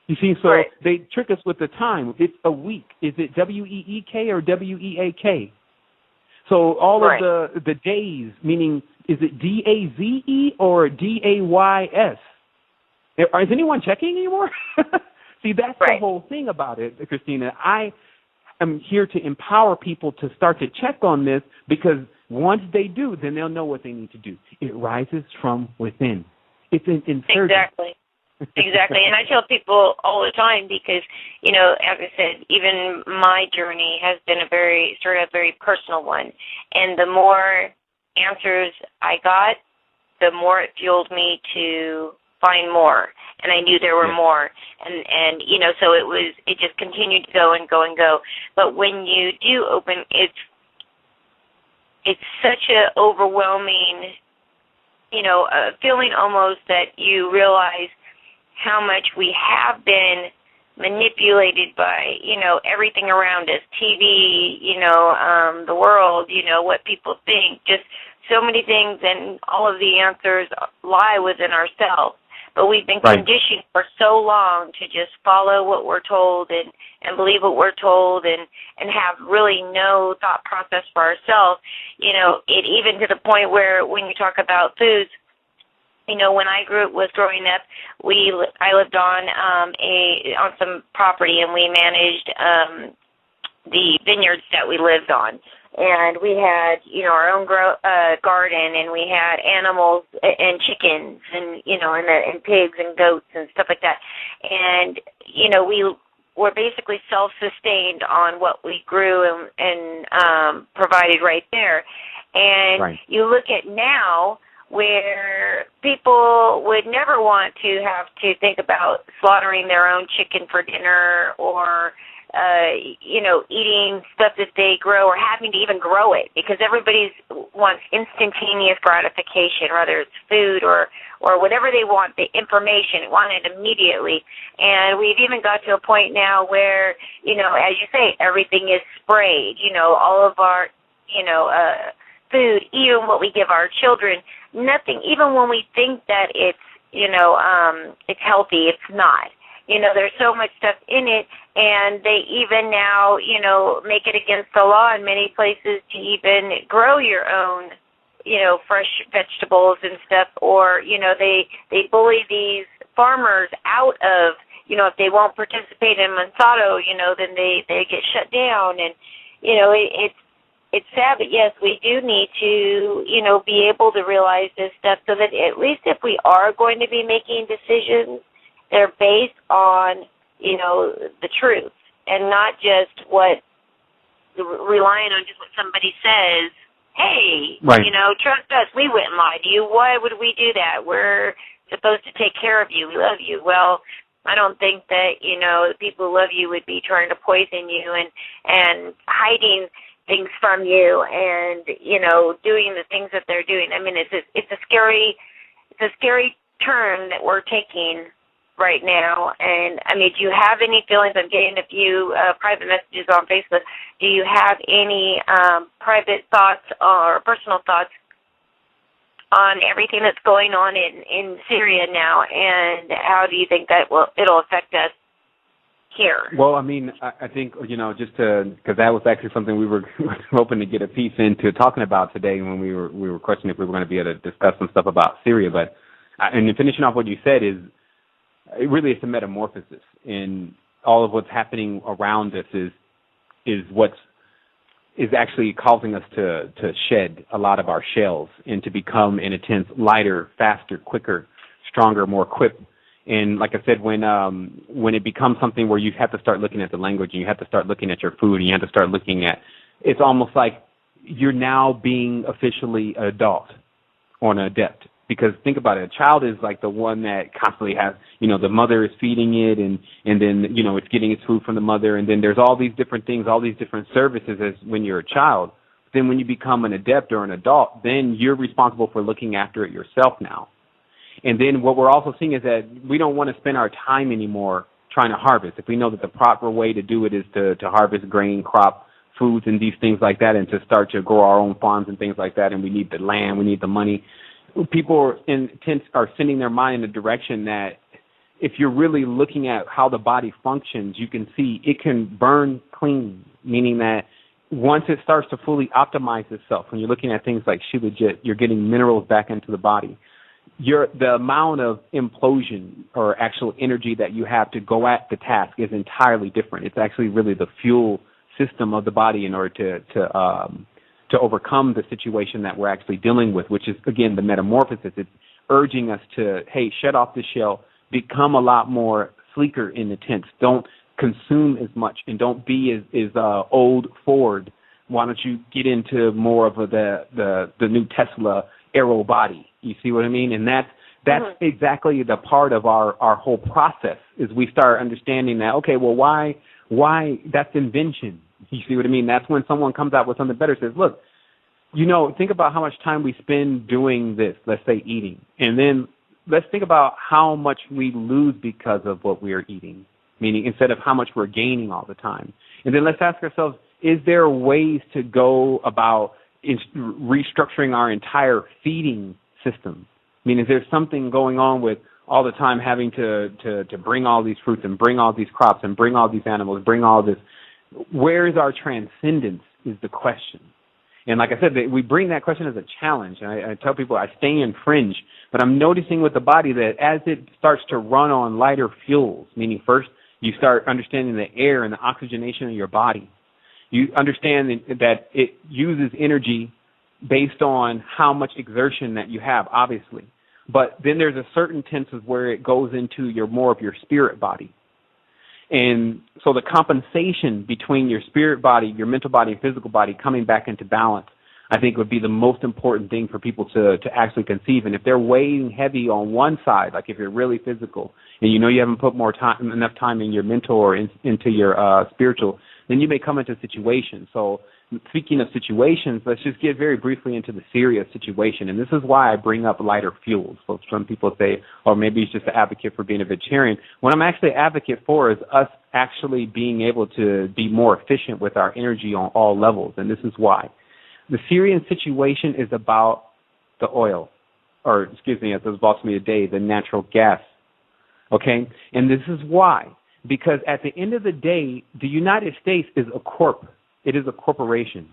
You see, so right. They trick us with the time. It's a week. Is it W-E-E-K or W-E-A-K? So all right. of the days, meaning, is it D-A-Z-E or D-A-Y-S? Is anyone checking anymore? See, that's right. The whole thing about it, Christina. I am here to empower people to start to check on this, because once they do, then they'll know what they need to do. It rises from within. It's an insurgent. Exactly. Exactly. And I tell people all the time, because, you know, as I said, even my journey has been started a very personal one. And the more answers I got, the more it fueled me to find more. And I knew there were more. And you know, so it just continued to go and go and go. But when you do open, it's such a overwhelming, you know, feeling almost that you realize how much we have been manipulated by, you know, everything around us, TV, you know, the world, you know, what people think, just so many things, and all of the answers lie within ourselves. But we've been conditioned for so long to just follow what we're told and believe what we're told and have really no thought process for ourselves. You know, it even to the point where when you talk about foods, you know, when I was growing up, I lived on some property, and we managed the vineyards that we lived on. And we had, you know, our own garden, and we had animals and chickens, and you know, and pigs and goats and stuff like that. And you know, we were basically self-sustained on what we grew and provided right there. And you look at now, where people would never want to have to think about slaughtering their own chicken for dinner, or you know, eating stuff that they grow, or having to even grow it, because everybody wants instantaneous gratification, whether it's food or whatever they want, the information, want it immediately. And we've even got to a point now where, you know, as you say, everything is sprayed. You know, all of our, you know, food, even what we give our children, nothing, even when we think that it's, you know, it's healthy, it's not. You know, there's so much stuff in it, and they even now, you know, make it against the law in many places to even grow your own, you know, fresh vegetables and stuff, or, you know, they bully these farmers out of, you know, if they won't participate in Monsanto, you know, then they get shut down. And, you know, it's sad, but yes, we do need to, you know, be able to realize this stuff, so that at least if we are going to be making decisions, they're based on, you know, the truth, and not just relying on just what somebody says. Hey, you know, trust us, we wouldn't lie to you. Why would we do that? We're supposed to take care of you. We love you. Well, I don't think that, you know, the people who love you would be trying to poison you and hiding things from you, and, you know, doing the things that they're doing. I mean, it's a scary turn that we're taking right now. And I mean, do you have any feelings? I'm getting a few private messages on Facebook. Do you have any private thoughts or personal thoughts on everything that's going on in Syria now, and how do you think that it'll affect us here? Well, I mean, I think, just because that was actually something we were hoping to get a piece into talking about today when we were questioning if we were going to be able to discuss some stuff about Syria. But, and finishing off what you said is, it really is a metamorphosis, and all of what's happening around us is what's actually causing us to shed a lot of our shells and to become, in a sense, lighter, faster, quicker, stronger, more equipped. And like I said, when it becomes something where you have to start looking at the language and you have to start looking at your food and you have to start looking at, it's almost like you're now being officially an adult or an adept. Because think about it, a child is like the one that constantly has, the mother is feeding it and then, it's getting its food from the mother. And then there's all these different things, all these different services as when you're a child. Then when you become an adept or an adult, then you're responsible for looking after it yourself now. And then what we're also seeing is that we don't want to spend our time anymore trying to harvest. If we know that the proper way to do it is to harvest grain, crop, foods, and these things like that, and to start to grow our own farms and things like that, and we need the land, we need the money, people are sending their mind in a direction that if you're really looking at how the body functions, you can see it can burn clean, meaning that once it starts to fully optimize itself, when you're looking at things like Shilajit, you're getting minerals back into the body. The amount of implosion or actual energy that you have to go at the task is entirely different. It's actually really the fuel system of the body in order to overcome the situation that we're actually dealing with, which is, again, the metamorphosis. It's urging us to, hey, shut off the shell, become a lot more sleeker in the tense. Don't consume as much and don't be as old Ford. Why don't you get into more of the new Tesla aero body? You see what I mean? And that's exactly the part of our whole process is we start understanding that, okay, well, why that's invention. You see what I mean? That's when someone comes out with something better, says, look, think about how much time we spend doing this, let's say eating. And then let's think about how much we lose because of what we are eating, meaning instead of how much we're gaining all the time. And then let's ask ourselves, is there ways to go about restructuring our entire feeding system? I mean, is there something going on with all the time having to bring all these fruits and bring all these crops and bring all these animals, bring all this? Where is our transcendence is the question. And like I said, we bring that question as a challenge. I tell people I stay in fringe, but I'm noticing with the body that as it starts to run on lighter fuels, meaning first you start understanding the air and the oxygenation of your body. You understand that it uses energy based on how much exertion that you have, obviously. But then there's a certain tenses where it goes into more of your spirit body. And so the compensation between your spirit body, your mental body, and physical body coming back into balance, I think would be the most important thing for people to actually conceive. And if they're weighing heavy on one side, like if you're really physical and you haven't put enough time in your mental or into your spiritual, then you may come into situations. So speaking of situations, let's just get very briefly into the serious situation. And this is why I bring up lighter fuels. So some people say, oh, maybe he's just an advocate for being a vegetarian. What I'm actually an advocate for is us actually being able to be more efficient with our energy on all levels. And this is why. The Syrian situation is about the oil, or excuse me, as it was brought to me today, the natural gas. Okay? And this is why. Because at the end of the day, the United States is a corp. It is a corporation.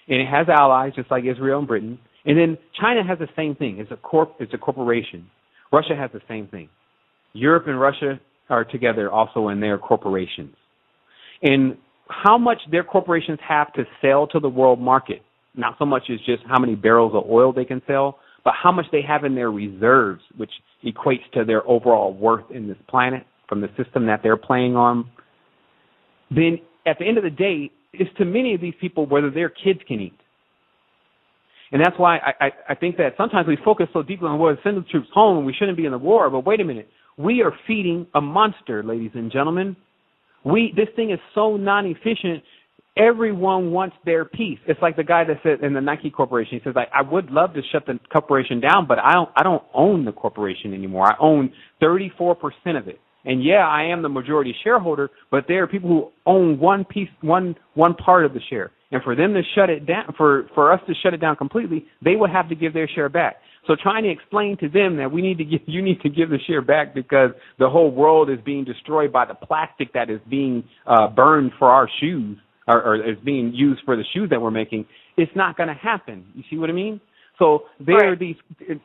And it has allies just like Israel and Britain. And then China has the same thing. It's a corporation. Russia has the same thing. Europe and Russia are together also in their corporations. And how much their corporations have to sell to the world market, not so much as just how many barrels of oil they can sell, but how much they have in their reserves, which equates to their overall worth in this planet from the system that they're playing on. Then at the end of the day, it's to many of these people whether their kids can eat. And that's why I think that sometimes we focus so deeply on, well, send the troops home and we shouldn't be in the war. But wait a minute. We are feeding a monster, ladies and gentlemen. This thing is so non-efficient. Everyone wants their piece. It's like the guy that said in the Nike Corporation, he says, I would love to shut the corporation down, but I don't own the corporation anymore. I own 34% of it. And yeah, I am the majority shareholder, but there are people who own one piece, one part of the share. And for them to shut it down, for us to shut it down completely, they would have to give their share back. So trying to explain to them that you need to give the share back because the whole world is being destroyed by the plastic that is being burned for our shoes or is being used for the shoes that we're making, it's not going to happen. You see what I mean? So there are these.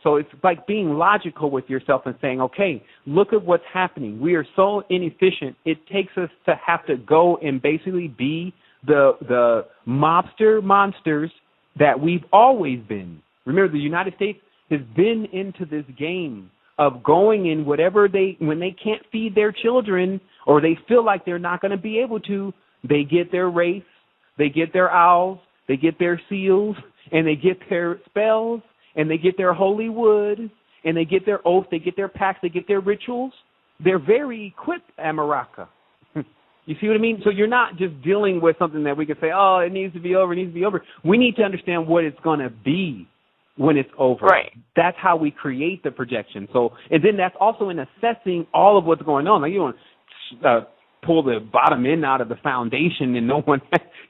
So it's like being logical with yourself and saying, okay, look at what's happening. We are so inefficient. It takes us to have to go and basically be the mobster monsters that we've always been. Remember, the United States has been into this game of going in when they can't feed their children or they feel like they're not going to be able to, they get their wraiths, they get their owls, they get their seals, and they get their spells, and they get their holy wood, and they get their oath, they get their pacts, they get their rituals. They're very equipped, Amaraka. You see what I mean? So you're not just dealing with something that we can say, oh, it needs to be over, it needs to be over. We need to understand what it's going to be when it's over. Right. That's how we create the projection. So, and then that's also in assessing all of what's going on. Like you don't pull the bottom end out of the foundation and no one,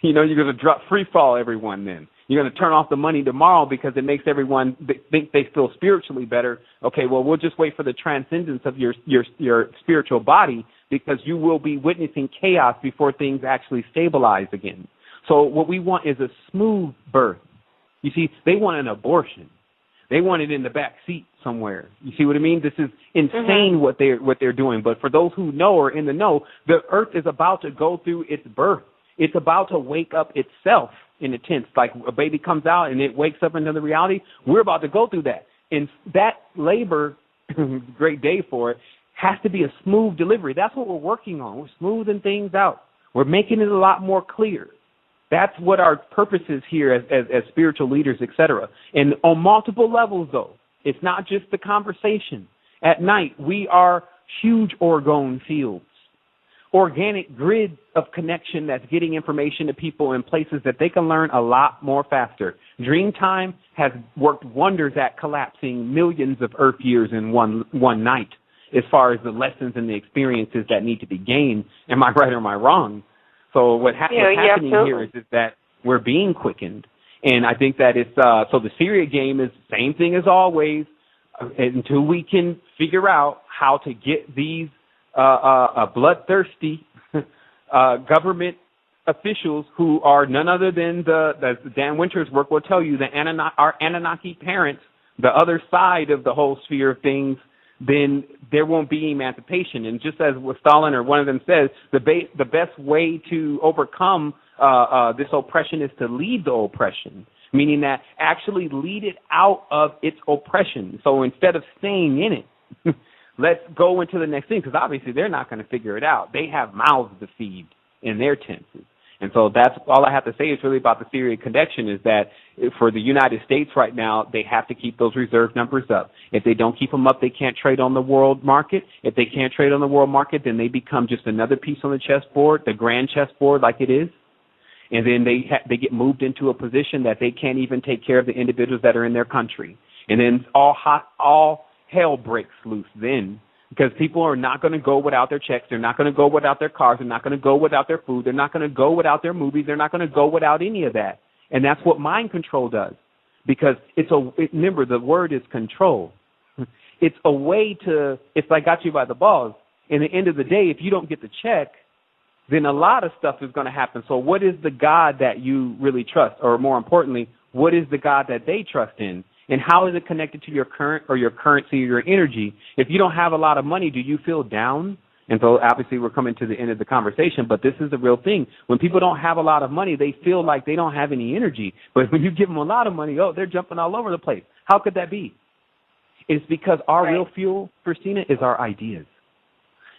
you're going to drop free fall everyone then. You're going to turn off the money tomorrow because it makes everyone think they feel spiritually better. Okay, well, we'll just wait for the transcendence of your spiritual body because you will be witnessing chaos before things actually stabilize again. So what we want is a smooth birth. You see, they want an abortion. They want it in the back seat somewhere. You see what I mean? This is insane what they're doing. But for those who know or in the know, the earth is about to go through its birth. It's about to wake up itself in a tense. Like a baby comes out and it wakes up into the reality. We're about to go through that. And that labor, great day for it, has to be a smooth delivery. That's what we're working on. We're smoothing things out. We're making it a lot more clear. That's what our purpose is here as spiritual leaders, etc. And on multiple levels, though. It's not just the conversation. At night, we are huge orgone fields, organic grid of connection that's getting information to people in places that they can learn a lot more faster. Dreamtime has worked wonders at collapsing millions of Earth years in one night as far as the lessons and the experiences that need to be gained. Am I right or am I wrong? So what's happening here is that we're being quickened. And I think that it's, so the Syria game is the same thing as always until we can figure out how to get these bloodthirsty government officials who are none other than the Dan Winter's work will tell you, our Anunnaki parents, the other side of the whole sphere of things, then there won't be emancipation. And just as Stalin or one of them says, the best way to overcome this oppression is to lead the oppression, meaning that actually lead it out of its oppression. So instead of staying in it, let's go into the next thing, because obviously they're not going to figure it out. They have mouths to feed in their tenses. And so that's all I have to say is really about the theory of connection is that for the United States right now, they have to keep those reserve numbers up. If they don't keep them up, they can't trade on the world market. If they can't trade on the world market, then they become just another piece on the chessboard, the grand chessboard like it is. And then they get moved into a position that they can't even take care of the individuals that are in their country. And then all hell breaks loose then. Because people are not going to go without their checks. They're not going to go without their cars. They're not going to go without their food. They're not going to go without their movies. They're not going to go without any of that. And that's what mind control does. Because remember, the word is control. It's a way it's like got you by the balls. In the end of the day, if you don't get the check, then a lot of stuff is going to happen. So what is the God that you really trust? Or more importantly, what is the God that they trust in? And how is it connected to your current or your currency or your energy? If you don't have a lot of money, do you feel down? And so obviously we're coming to the end of the conversation, but this is the real thing. When people don't have a lot of money, they feel like they don't have any energy. But when you give them a lot of money, they're jumping all over the place. How could that be? It's because our real fuel, Christina, is our ideas.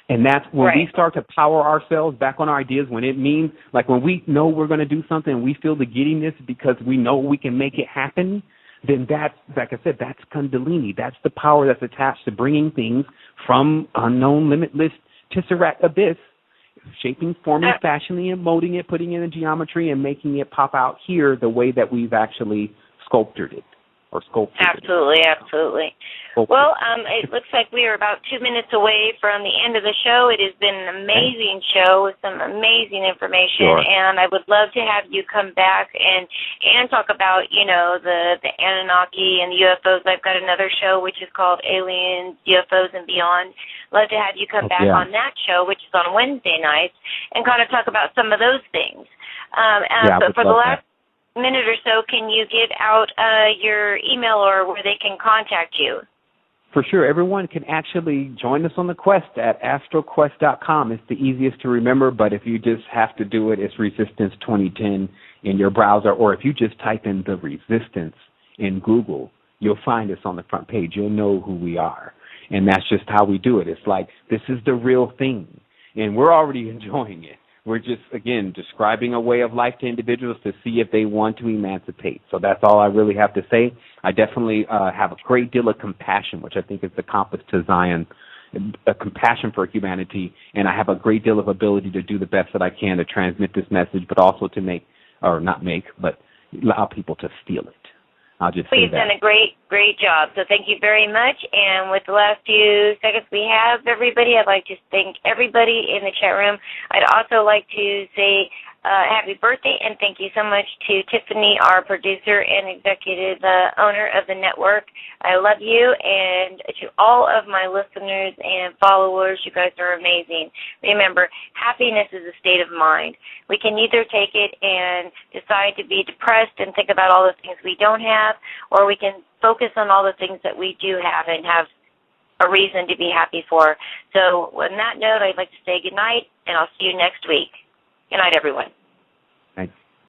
And that's when we start to power ourselves back on our ideas, when it means, like when we know we're going to do something and we feel the giddiness because we know we can make it happen, then that's, like I said, that's Kundalini. That's the power that's attached to bringing things from unknown, limitless, tesseract abyss, shaping, forming, fashioning it, molding it, putting it in geometry, and making it pop out here the way that we've actually sculptured it or sculpted. Absolutely. Well, it looks like we are about 2 minutes away from the end of the show. It has been an amazing show with some amazing information, and I would love to have you come back and talk about, the Anunnaki and the UFOs. I've got another show which is called Aliens, UFOs, and Beyond. Love to have you come back on that show, which is on Wednesday nights, and kind of talk about some of those things. But for the last minute or so, can you give out your email or where they can contact you? For sure. Everyone can actually join us on the quest at astroquest.com. It's the easiest to remember, but if you just have to do it, it's Resistance 2010 in your browser, or if you just type in the Resistance in Google, you'll find us on the front page. You'll know who we are. And that's just how we do it. It's like, this is the real thing, and we're already enjoying it. We're just, again, describing a way of life to individuals to see if they want to emancipate. So that's all I really have to say. I definitely have a great deal of compassion, which I think is the compass to Zion, a compassion for humanity, and I have a great deal of ability to do the best that I can to transmit this message, but also to but allow people to feel it. I'll just say that. You've done a great job. So thank you very much. And with the last few seconds we have, everybody, I'd like to thank everybody in the chat room. I'd also like to say happy birthday and thank you so much to Tiffany, our producer and executive owner of the network. I love you, and to all of my listeners and followers, you guys are amazing. Remember, happiness is a state of mind. We can either take it and decide to be depressed and think about all the things we don't have, or we can focus on all the things that we do have and have a reason to be happy for. So on that note, I'd like to say good night, and I'll see you next week. Good night, everyone.